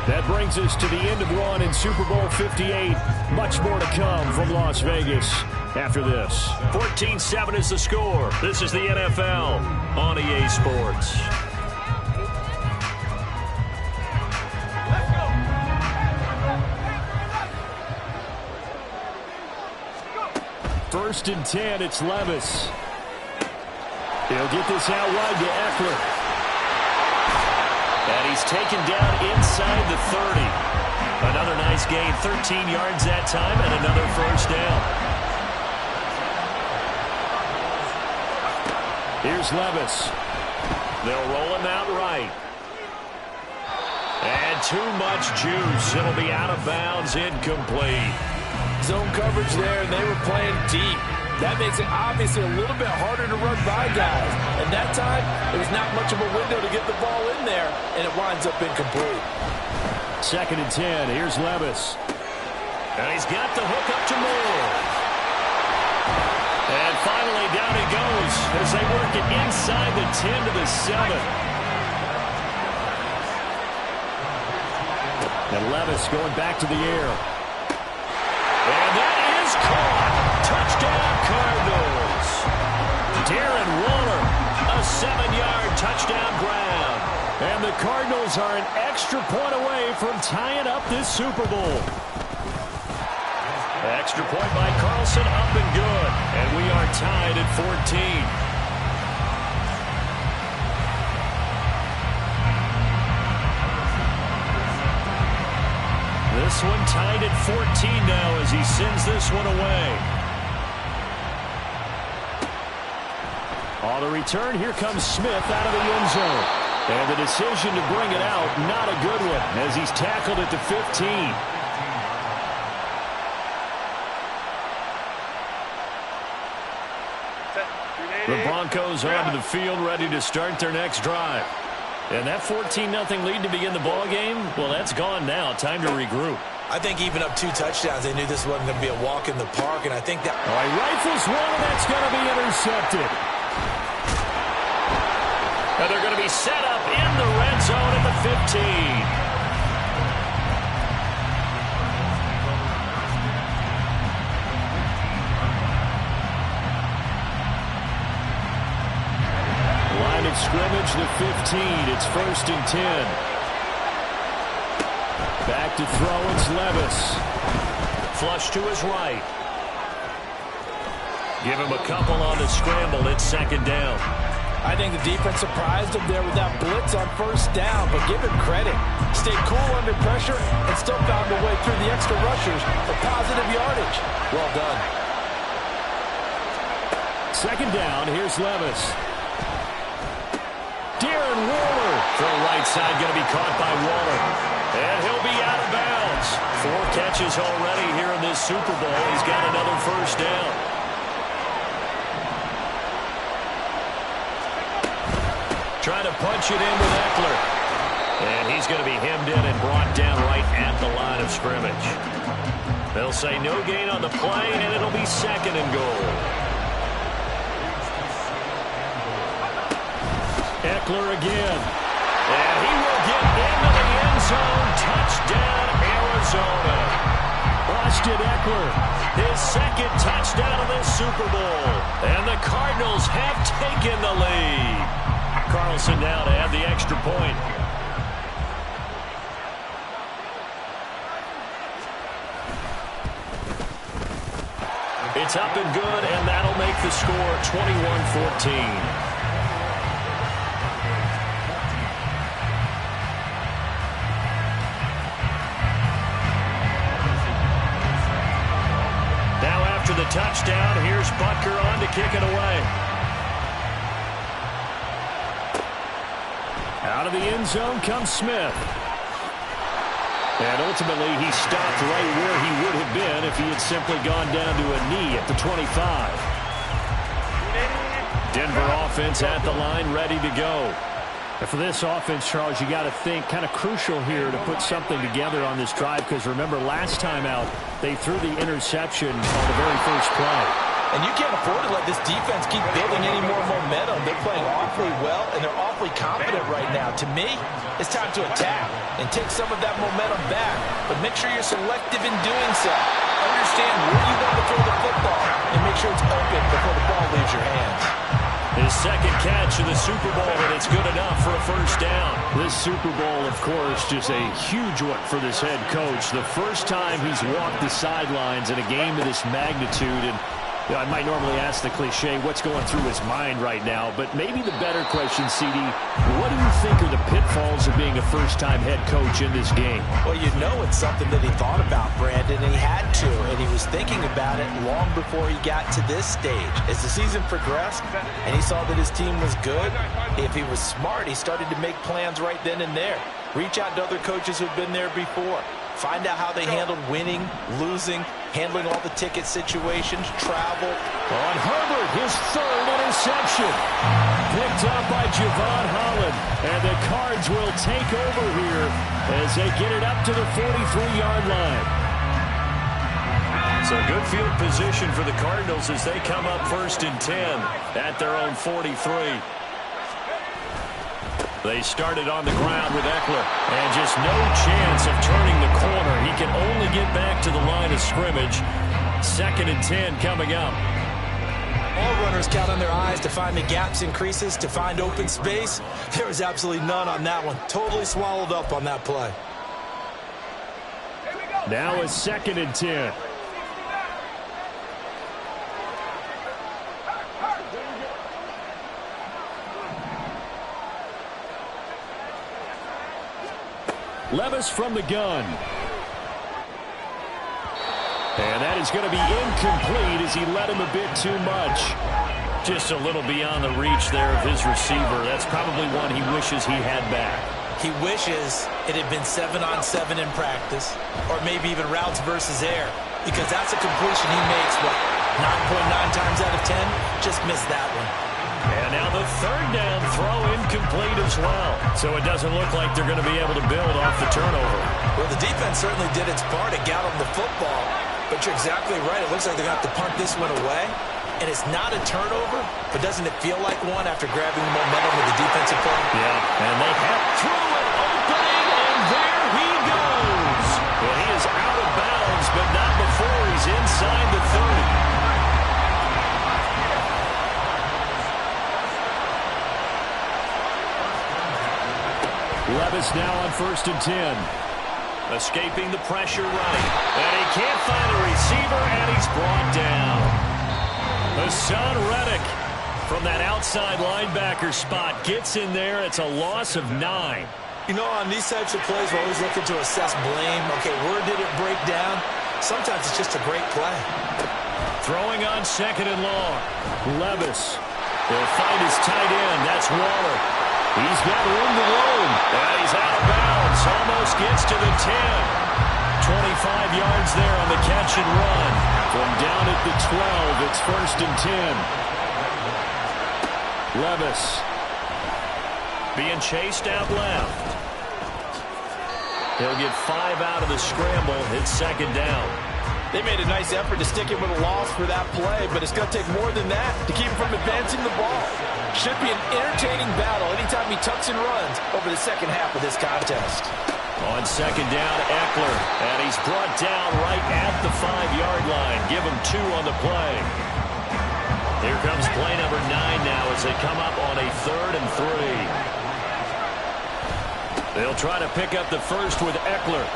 That brings us to the end of one in Super Bowl 58. Much more to come from Las Vegas after this. 14-7 is the score. This is the NFL on EA Sports. First and 10, it's Levis. He'll get this out wide to Eckler. And he's taken down inside the 30. Another nice gain, 13 yards that time, and another 1st down. Here's Levis. They'll roll him out right. And too much juice. It'll be out of bounds, incomplete. Zone coverage there, and they were playing deep. That makes it obviously a little bit harder to run by guys. And that time, there's not much of a window to get the ball in there, and it winds up incomplete. 2nd and 10. Here's Levis. And he's got the hook up to Moore. And finally, down he goes as they work it inside the 10 to the 7. And Levis going back to the air. And that is caught. Touchdown, Cardinals. Darren Waller, a 7-yard touchdown grab. And the Cardinals are an extra point away from tying up this Super Bowl. Extra point by Carlson, up and good. And we are tied at 14. This one tied at 14 now as he sends this one away. On the return, here comes Smith out of the end zone. And the decision to bring it out, not a good one, as he's tackled at the 15. The Broncos onto the field, ready to start their next drive. And that 14-0 lead to begin the ball game, well, that's gone now. Time to regroup. I think even up 2 touchdowns, they knew this wasn't going to be a walk in the park, and I think that... All right, rifles one, and that's going to be intercepted. And they're going to be set up in the red zone at the 15. Line of scrimmage, the 15. It's 1st and 10. Back to throw, it's Levis. Flush to his right. Give him a couple on the scramble. It's 2nd down. I think the defense surprised him there with that blitz on 1st down, but give him credit. Stayed cool under pressure and still found a way through the extra rushers for positive yardage. Well done. 2nd down, here's Levis. Darren Waller. From right side, going to be caught by Waller. And he'll be out of bounds. yards. 4 catches already here in this Super Bowl. He's got another first down. Trying to punch it in with Eckler. And he's going to be hemmed in and brought down right at the line of scrimmage. They'll say no gain on the play, and it'll be 2nd and goal. Eckler again. And he will get into the end zone. Touchdown, Arizona. Austin Eckler, his 2nd touchdown of this Super Bowl. And the Cardinals have taken the lead. Carlson now to add the extra point. It's up and good, and that'll make the score 21-14. After the touchdown, here's Butker on to kick it away. Out of the end zone comes Smith. And ultimately, he stopped right where he would have been if he had simply gone down to a knee at the 25. Denver offense at the line, ready to go. And for this offense, Charles, you got to think kind of crucial here to put something together on this drive, because remember last time out they threw the interception on the very first play. And you can't afford to let this defense keep building any more momentum. They're playing awfully well, and they're awfully confident right now. To me, it's time to attack and take some of that momentum back. But make sure you're selective in doing so. Understand where you want to throw the football and make sure it's open before the ball leaves your hands. His 2nd catch of the Super Bowl, and it's good enough for a first down. This Super Bowl, of course, just a huge one for this head coach. The first time he's walked the sidelines in a game of this magnitude. And you know, I might normally ask the cliche, what's going through his mind right now? But maybe the better question, CD, what do you think are the pitfalls of being a first-time head coach in this game? Well, you know it's something that he thought about, Brandon, and he had to. And he was thinking about it long before he got to this stage. As the season progressed and he saw that his team was good, if he was smart, he started to make plans right then and there. Reach out to other coaches who've been there before. Find out how they handled winning, losing, handling all the ticket situations, travel. On Herbert, his 3rd interception. Picked up by Javon Holland. And the Cards will take over here as they get it up to the 43-yard line. So good field position for the Cardinals as they come up 1st and 10 at their own 43. They started on the ground with Eckler, and just no chance of turning the corner. He can only get back to the line of scrimmage. 2nd and 10 coming up. All runners count on their eyes to find the gaps and creases, to find open space. There was absolutely none on that one. Totally swallowed up on that play. Now a 2nd and 10. Levis from the gun. And that is going to be incomplete as he led him a bit too much. Just a little beyond the reach there of his receiver. That's probably one he wishes he had back. He wishes it had been 7-on-7 in practice, or maybe even routes versus air, because that's a completion he makes, what, 9.9 times out of 10? Just missed that one. And now the 3rd down throw incomplete as well. So it doesn't look like they're going to be able to build off the turnover. Well, the defense certainly did its part. It got them the football. But you're exactly right. It looks like they're going to have to punt this one away. And it's not a turnover, but doesn't it feel like one after grabbing the momentum with the defensive play? Yeah, and they have through an opening, and there he goes. Well, he is out of bounds, but not before he's inside the 30. Levis now on 1st and 10. Escaping the pressure right. And he can't find a receiver, and he's brought down. Hassan Reddick from that outside linebacker spot gets in there. It's a loss of 9. You know, on these types of plays, we're always looking to assess blame. Okay, where did it break down? Sometimes it's just a great play. Throwing on 2nd and long. Levis will find his tight end. That's Waller. He's got room to roam. And he's out of bounds. Almost gets to the 10. 25 yards there on the catch and run. From down at the 12, it's 1st and 10. Levis. Being chased out left. He'll get 5 out of the scramble. It's 2nd down. They made a nice effort to stick him with a loss for that play, but it's going to take more than that to keep him from advancing the ball. Should be an entertaining battle anytime he tucks and runs over the second half of this contest. On 2nd down, Eckler, and he's brought down right at the 5-yard line. Give him 2 on the play. Here comes play number 9 now as they come up on a 3rd and 3. They'll try to pick up the first with Eckler.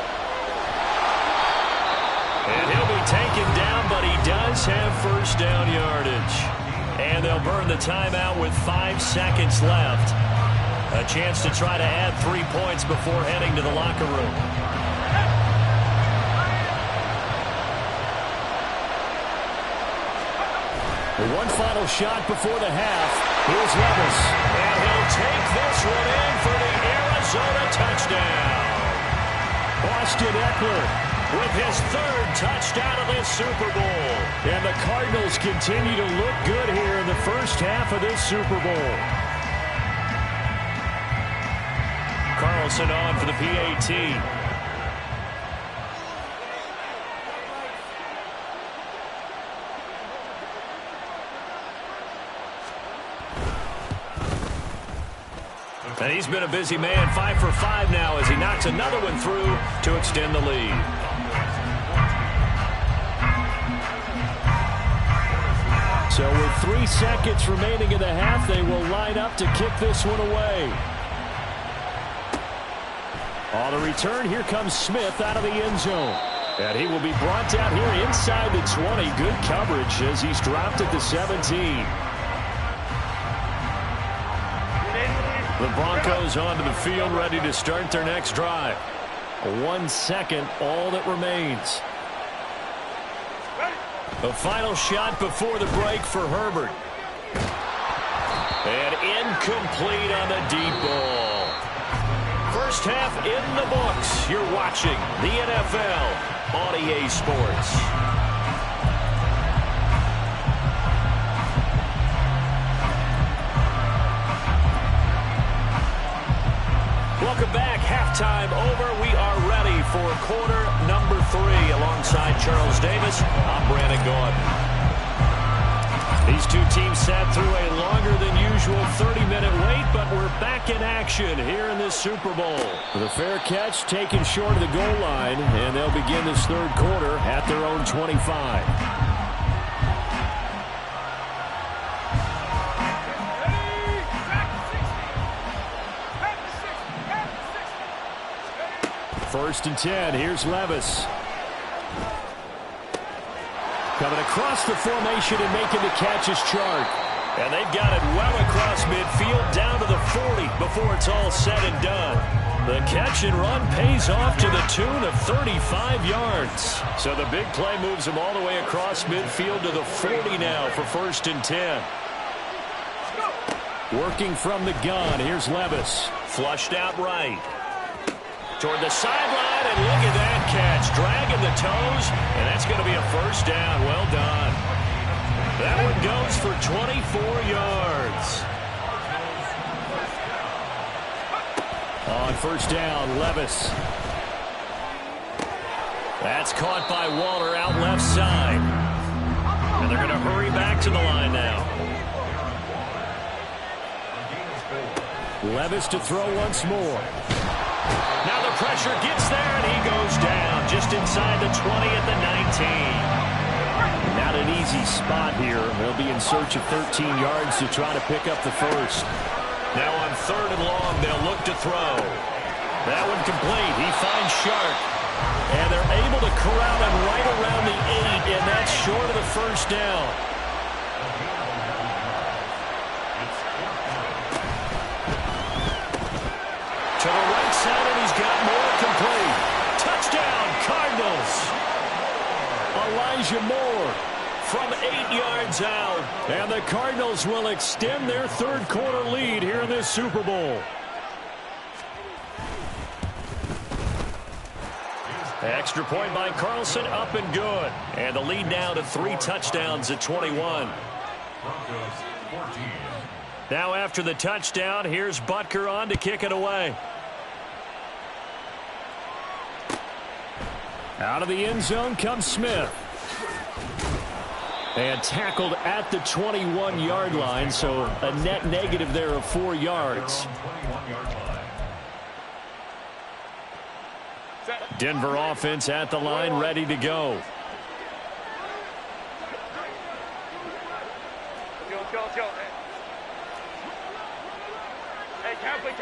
And he'll be taken down, but he does have 1st down yardage. And they'll burn the timeout with 5 seconds left. A chance to try to add 3 points before heading to the locker room. One final shot before the half. Here's Levis. And he'll take this one in for the Arizona touchdown. Austin Eckler with his 3rd touchdown of this Super Bowl. And the Cardinals continue to look good here in the first half of this Super Bowl. Carlson on for the PAT. And he's been a busy man, 5 for 5 now as he knocks another one through to extend the lead. So with 3 seconds remaining in the half, they will line up to kick this one away. On the return, here comes Smith out of the end zone. And he will be brought down here inside the 20. Good coverage as he's dropped at the 17. The Broncos onto the field, ready to start their next drive. 1 second, all that remains. A final shot before the break for Herbert. And incomplete on the deep ball. First half in the books. You're watching the NFL on EA Sports. Welcome back. Halftime over. We are ready for quarter number 3. Alongside Charles Davis, I'm Brandon Gaudin. These two teams sat through a longer than usual 30-minute wait, but we're back in action here in this Super Bowl. The fair catch taken short of the goal line, and they'll begin this 3rd quarter at their own 25. First and 10. Here's Levis. Coming across the formation and making the catch is Chark. And they've got it well across midfield down to the 40 before it's all said and done. The catch and run pays off to the tune of 35 yards. So the big play moves him all the way across midfield to the 40 now for 1st and 10. Working from the gun. Here's Levis. Flushed out right. Toward the sideline, and look at that catch. Dragging the toes, and that's going to be a 1st down. Well done. That one goes for 24 yards. On 1st down, Levis. That's caught by Waller out left side. And they're going to hurry back to the line now. Levis to throw once more. Now the pressure gets there, and he goes down just inside the 20 at the 19. Not an easy spot here. They'll be in search of 13 yards to try to pick up the first. Now on 3rd and long, they'll look to throw. That one complete. He finds Chark. And they're able to corral him right around the 8, and that's short of the 1st down. To the right side, and he's got more complete. Touchdown, Cardinals. Elijah Moore from 8 yards out. And the Cardinals will extend their 3rd quarter lead here in this Super Bowl. Extra point by Carlson, up and good. And the lead now to 3 touchdowns at 21. Now after the touchdown, here's Butker on to kick it away. Out of the end zone comes Smith. And tackled at the 21-yard line, so a net negative there of 4 yards. Denver offense at the line, ready to go. Go. Hey, Kaplan.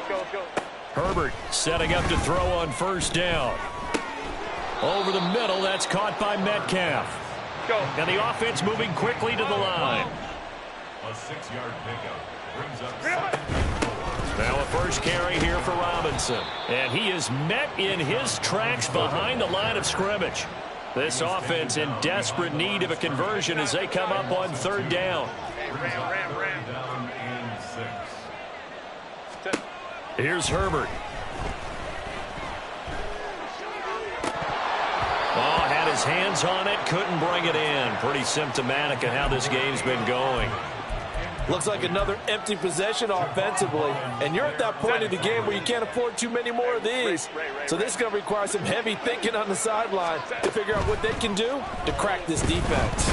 Go. Herbert setting up to throw on first down. Over the middle, that's caught by Metcalf. Go. And the offense moving quickly to the line. A 6-yard pickup brings up second. Now a first carry here for Robinson. And he is met in his tracks behind the line of scrimmage. This offense in desperate need of a conversion as they come up on third down. Ram. Down and 6. Here's Herbert. Oh, had his hands on it, couldn't bring it in. Pretty symptomatic of how this game's been going. Looks like another empty possession offensively. And you're at that point in the game where you can't afford too many more of these. So this is going to require some heavy thinking on the sideline to figure out what they can do to crack this defense.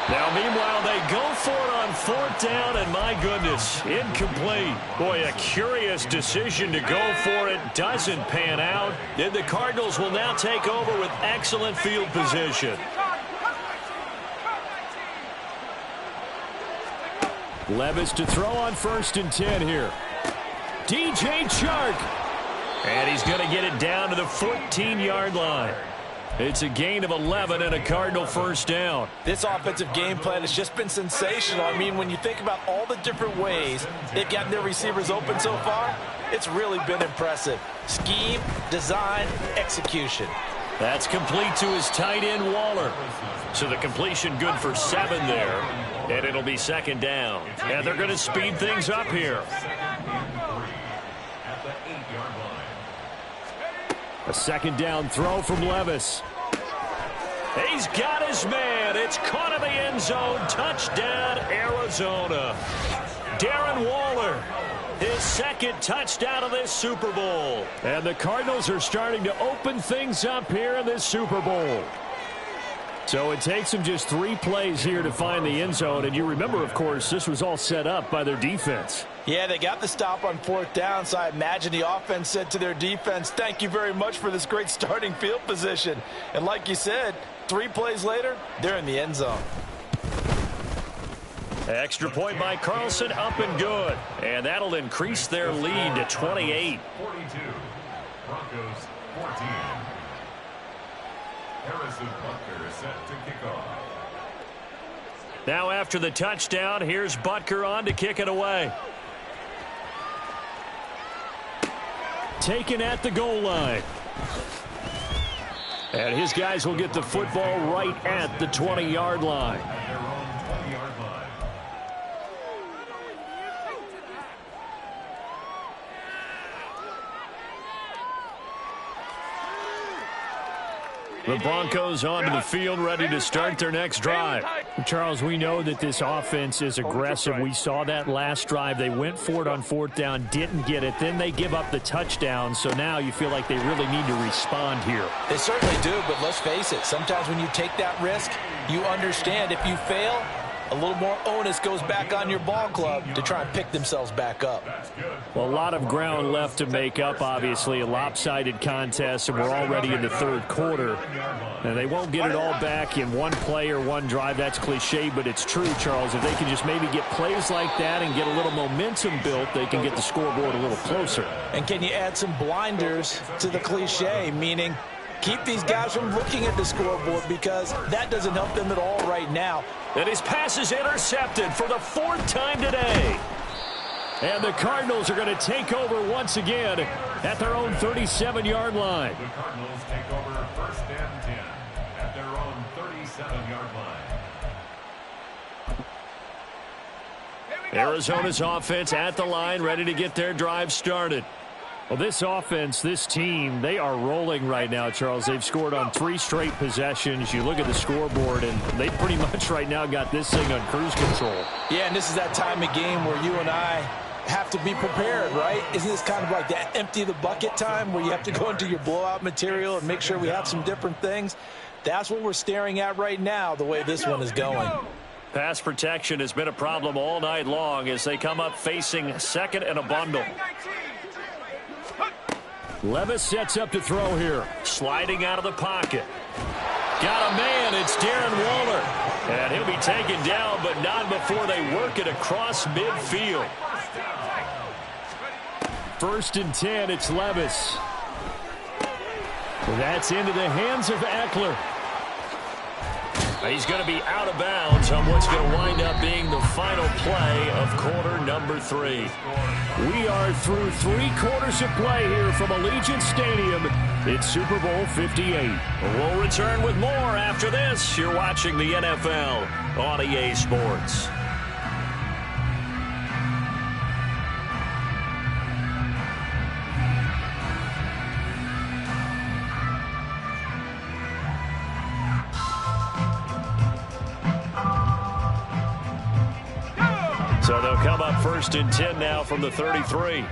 Now, meanwhile, they go for it on fourth down, and my goodness, incomplete. Boy, a curious decision to go for it. Doesn't pan out. Then the Cardinals will now take over with excellent field position. Levis to throw on 1st and 10 here. DJ Chark. And he's going to get it down to the 14-yard line. It's a gain of 11 and a Cardinal first down. This offensive game plan has just been sensational. I mean, when you think about all the different ways they've gotten their receivers open so far, it's really been impressive. Scheme, design, execution. That's complete to his tight end, Waller. So the completion good for 7 there. And it'll be 2nd down. And they're going to speed things up here. A 2nd down throw from Levis. He's got his man. It's caught in the end zone. Touchdown, Arizona. Darren Waller, his 2nd touchdown of this Super Bowl. And the Cardinals are starting to open things up here in this Super Bowl. So it takes them just 3 plays here to find the end zone. And you remember, of course, this was all set up by their defense. Yeah, they got the stop on 4th down, so I imagine the offense said to their defense, thank you very much for this great starting field position. And like you said, 3 plays later, they're in the end zone. Extra point by Carlson, up and good. And that'll increase their lead to 28. 42. Broncos 14. Harrison Butker set to kick off. Now after the touchdown, here's Butker on to kick it away. Taken at the goal line. And his guys will get the football right at the 20-yard line. At their own 20-yard line. The Broncos onto the field, ready to start their next drive. Charles, we know that this offense is aggressive. We saw that last drive. They went for it on 4th down, didn't get it. Then they give up the touchdown. So now you feel like they really need to respond here. They certainly do, but let's face it, sometimes when you take that risk, you understand if you fail, a little more onus goes back on your ball club to try and pick themselves back up. Well, a lot of ground left to make up, obviously. A lopsided contest, and we're already in the 3rd quarter. And they won't get it all back in one play or one drive. That's cliche, but it's true, Charles. If they can just maybe get plays like that and get a little momentum built, they can get the scoreboard a little closer. And can you add some blinders to the cliche, meaning keep these guys from looking at the scoreboard, because that doesn't help them at all right now. And his pass is intercepted for the 4th time today. And the Cardinals are going to take over once again at their own 37-yard line. The Cardinals take over 1st and 10 at their own 37-yard line. Arizona's offense at the line, ready to get their drive started. Well, this offense, this team, they are rolling right now, Charles. They've scored on 3 straight possessions. You look at the scoreboard, and they pretty much right now got this thing on cruise control. Yeah, and this is that time of game where you and I have to be prepared, right? Isn't this kind of like that empty the bucket time where you have to go into your blowout material and make sure we have some different things? That's what we're staring at right now, the way this one is going. Pass protection has been a problem all night long as they come up facing second and a bundle. Levis sets up to throw here. Sliding out of the pocket. Got a man. It's Darren Waller. And he'll be taken down, but not before they work it across midfield. 1st and 10, it's Levis. That's into the hands of Eckler. He's going to be out of bounds on what's going to wind up being the final play of quarter number 3. We are through 3 quarters of play here from Allegiant Stadium. It's Super Bowl 58. We'll return with more after this. You're watching the NFL on EA Sports. So they'll come up 1st and 10 now from the 33.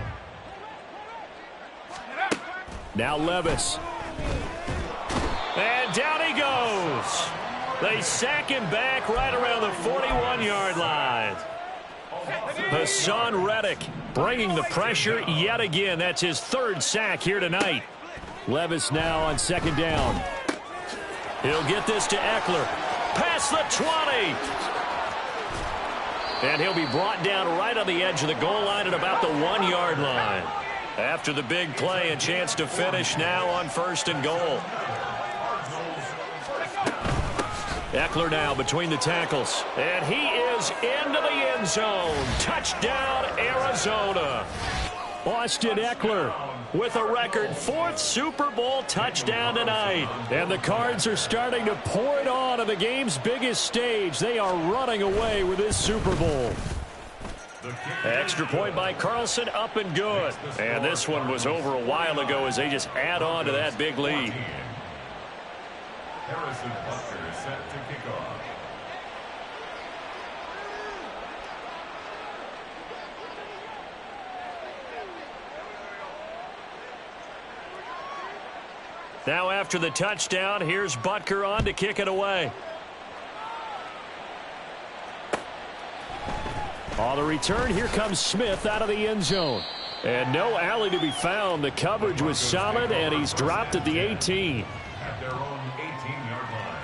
Now Levis. And down he goes. They sack him back right around the 41-yard line. Hassan Reddick bringing the pressure yet again. That's his 3rd sack here tonight. Levis now on 2nd down. He'll get this to Eckler. Past the 20. And he'll be brought down right on the edge of the goal line at about the 1-yard line. After the big play, a chance to finish now on 1st and goal. Eckler now between the tackles. And he is into the end zone. Touchdown, Arizona. Austin Eckler with a record 4th Super Bowl touchdown tonight. And the Cards are starting to pour it on the game's biggest stage. They are running away with this Super Bowl. Extra point by Carlson, up and good. And this one was over a while ago as they just add on to that big lead. Harrison Butker is set to kick off. Now after the touchdown, here's Butker on to kick it away. On the return, here comes Smith out of the end zone. And no alley to be found. The coverage was solid, and he's dropped at the 18. At their own 18-yard line.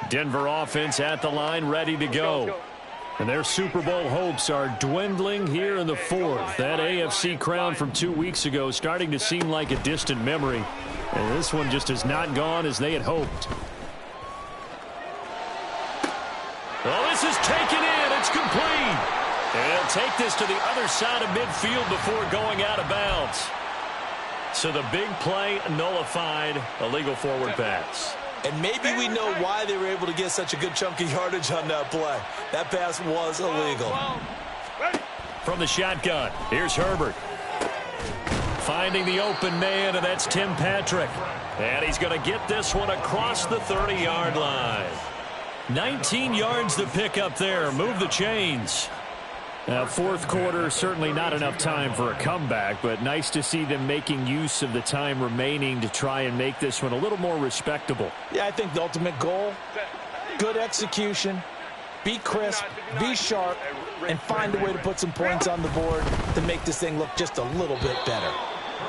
Denver offense at the line, ready to go. And their Super Bowl hopes are dwindling here in the 4th. That AFC crown from 2 weeks ago starting to seem like a distant memory. And this one just has not gone as they had hoped. Well, this is taken in. It's complete. And he'll take this to the other side of midfield before going out of bounds. So the big play nullified, illegal forward pass. And maybe we know why they were able to get such a good chunk of yardage on that play. That pass was illegal. From the shotgun, here's Herbert. Finding the open man, and that's Tim Patrick. And he's going to get this one across the 30-yard line. 19 yards to pick up there. Move the chains. Now, 4th quarter, certainly not enough time for a comeback, but nice to see them making use of the time remaining to try and make this one a little more respectable. Yeah, I think the ultimate goal, good execution, be crisp, be sharp, and find a way to put some points on the board to make this thing look just a little bit better.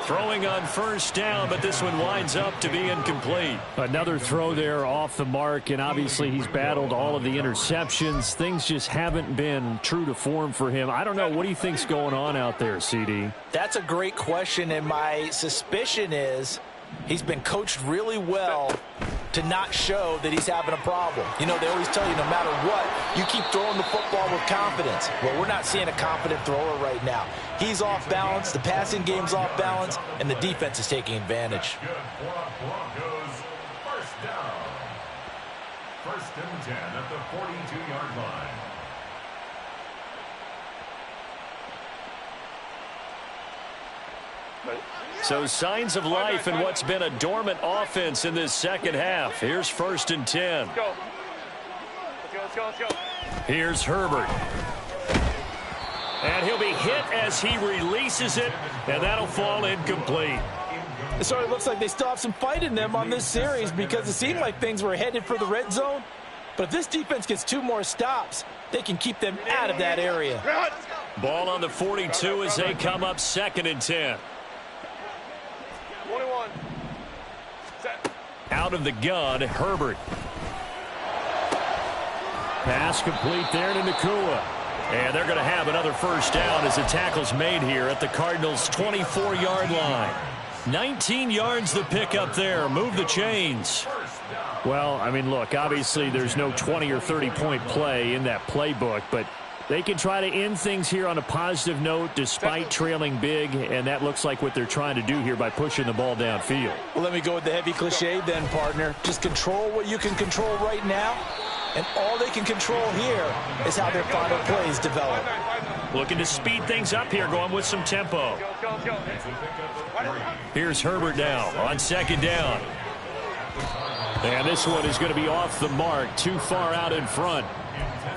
Throwing on 1st down, but this one winds up to be incomplete. Another throw there off the mark, and obviously he's battled all of the interceptions. Things just haven't been true to form for him. I don't know. What do you think's going on out there, CD? That's a great question, and my suspicion is he's been coached really well to not show that he's having a problem. You know, they always tell you no matter what, you keep throwing the football with confidence. Well, we're not seeing a confident thrower right now. He's off balance, the passing game's off balance, and the defense is taking advantage. First and 10 at the 42-yard line. So signs of life in what's been a dormant offense in this second half. Here's first and 10. Let's go. Let's go, let's go, let's go. Here's Herbert. And he'll be hit as he releases it, and that'll fall incomplete. It sort of looks like they still have some fight in them on this series because it seemed like things were headed for the red zone. But if this defense gets 2 more stops, they can keep them out of that area. Ball on the 42 as they come up second and 10. 21. Set. Out of the gun, Herbert. Pass complete there to Nacua. And they're going to have another first down as the tackle's made here at the Cardinals' 24-yard line. 19 yards to pick up there. Move the chains. Well, I mean, look, obviously there's no 20 or 30-point play in that playbook, but they can try to end things here on a positive note despite trailing big, and that looks like what they're trying to do here by pushing the ball downfield. Well, let me go with the heavy cliche then, partner. Just control what you can control right now, and all they can control here is how their final plays develop. Looking to speed things up here, going with some tempo. Let's go. Here's Herbert now on second down. And this one is going to be off the mark, too far out in front.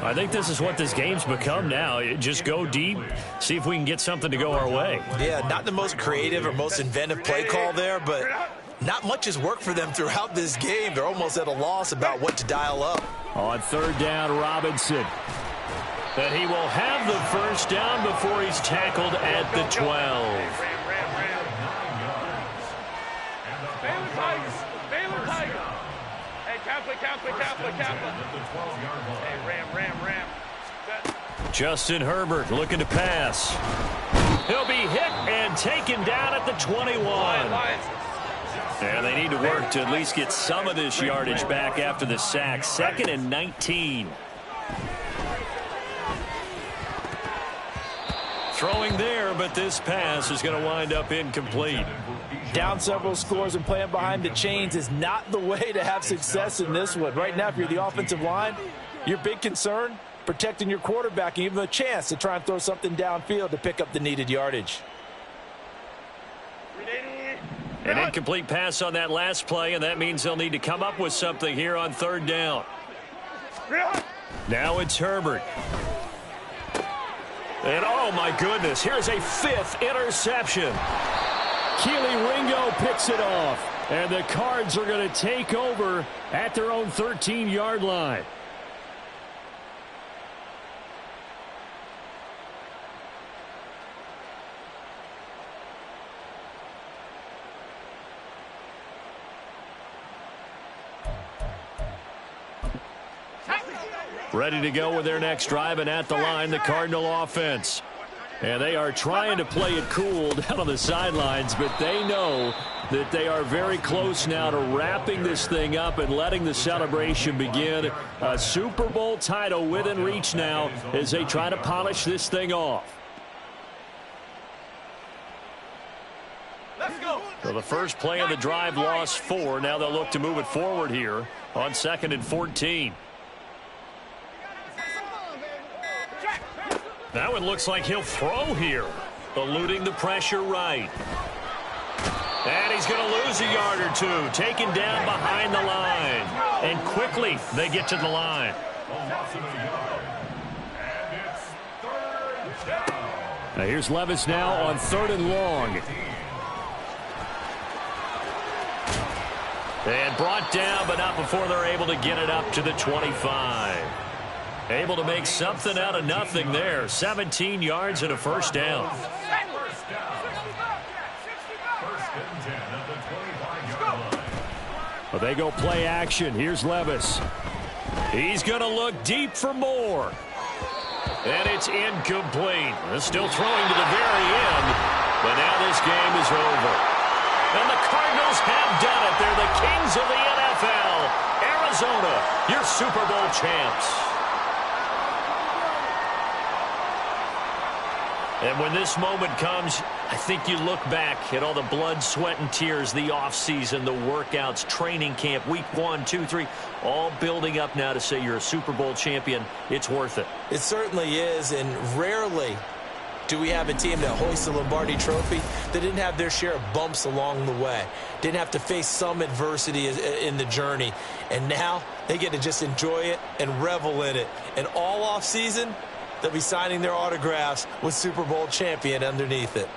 I think this is what this game's become now. Just go deep, see if we can get something to go our way. Yeah, not the most creative or most inventive play call there, but not much has worked for them throughout this game. They're almost at a loss about what to dial up. On third down, Robinson. But he will have the first down before he's tackled at the 12. Baylor Tigers. Baylor Tigers. Hey, Kaplan. Hey, Ram. Set. Justin Herbert looking to pass. He'll be hit and taken down at the 21. And they need to work to at least get some of this yardage back after the sack. Second and 19. Throwing there, but this pass is going to wind up incomplete. Down several scores and playing behind the chains is not the way to have success in this one. Right now, if you're the offensive line, your big concern, protecting your quarterback and give him a chance to try and throw something downfield to pick up the needed yardage. An incomplete pass on that last play, and that means they'll need to come up with something here on third down. Now it's Herbert. And, oh, my goodness, here's a 5th interception. Keely Ringo picks it off, and the Cards are going to take over at their own 13-yard line. Ready to go with their next drive, and at the line, the Cardinal offense. And they are trying to play it cool down on the sidelines, but they know that they are very close now to wrapping this thing up and letting the celebration begin. A Super Bowl title within reach now as they try to polish this thing off. Let's go. So the first play of the drive lost 4. Now they'll look to move it forward here on 2nd and 14. That one looks like he'll throw here, eluding the pressure right. And he's going to lose a yard or two, taken down behind the line. And quickly they get to the line. Now here's Levis now on 3rd and long. And brought down, but not before they're able to get it up to the 25. Able to make something out of nothing there. 17 yards and a first down. Well, they go play action. Here's Levis. He's going to look deep for more. And it's incomplete. They're still throwing to the very end. But now this game is over. And the Cardinals have done it. They're the kings of the NFL. Arizona, your Super Bowl champs. And when this moment comes, I think you look back at all the blood, sweat, and tears, the offseason, the workouts, training camp, week 1, 2, 3, all building up now to say you're a Super Bowl champion. It's worth it. It certainly is, and rarely do we have a team that hoists the Lombardi Trophy that didn't have their share of bumps along the way, didn't have to face some adversity in the journey, and now they get to just enjoy it and revel in it. And all offseason, they'll be signing their autographs with Super Bowl champion underneath it.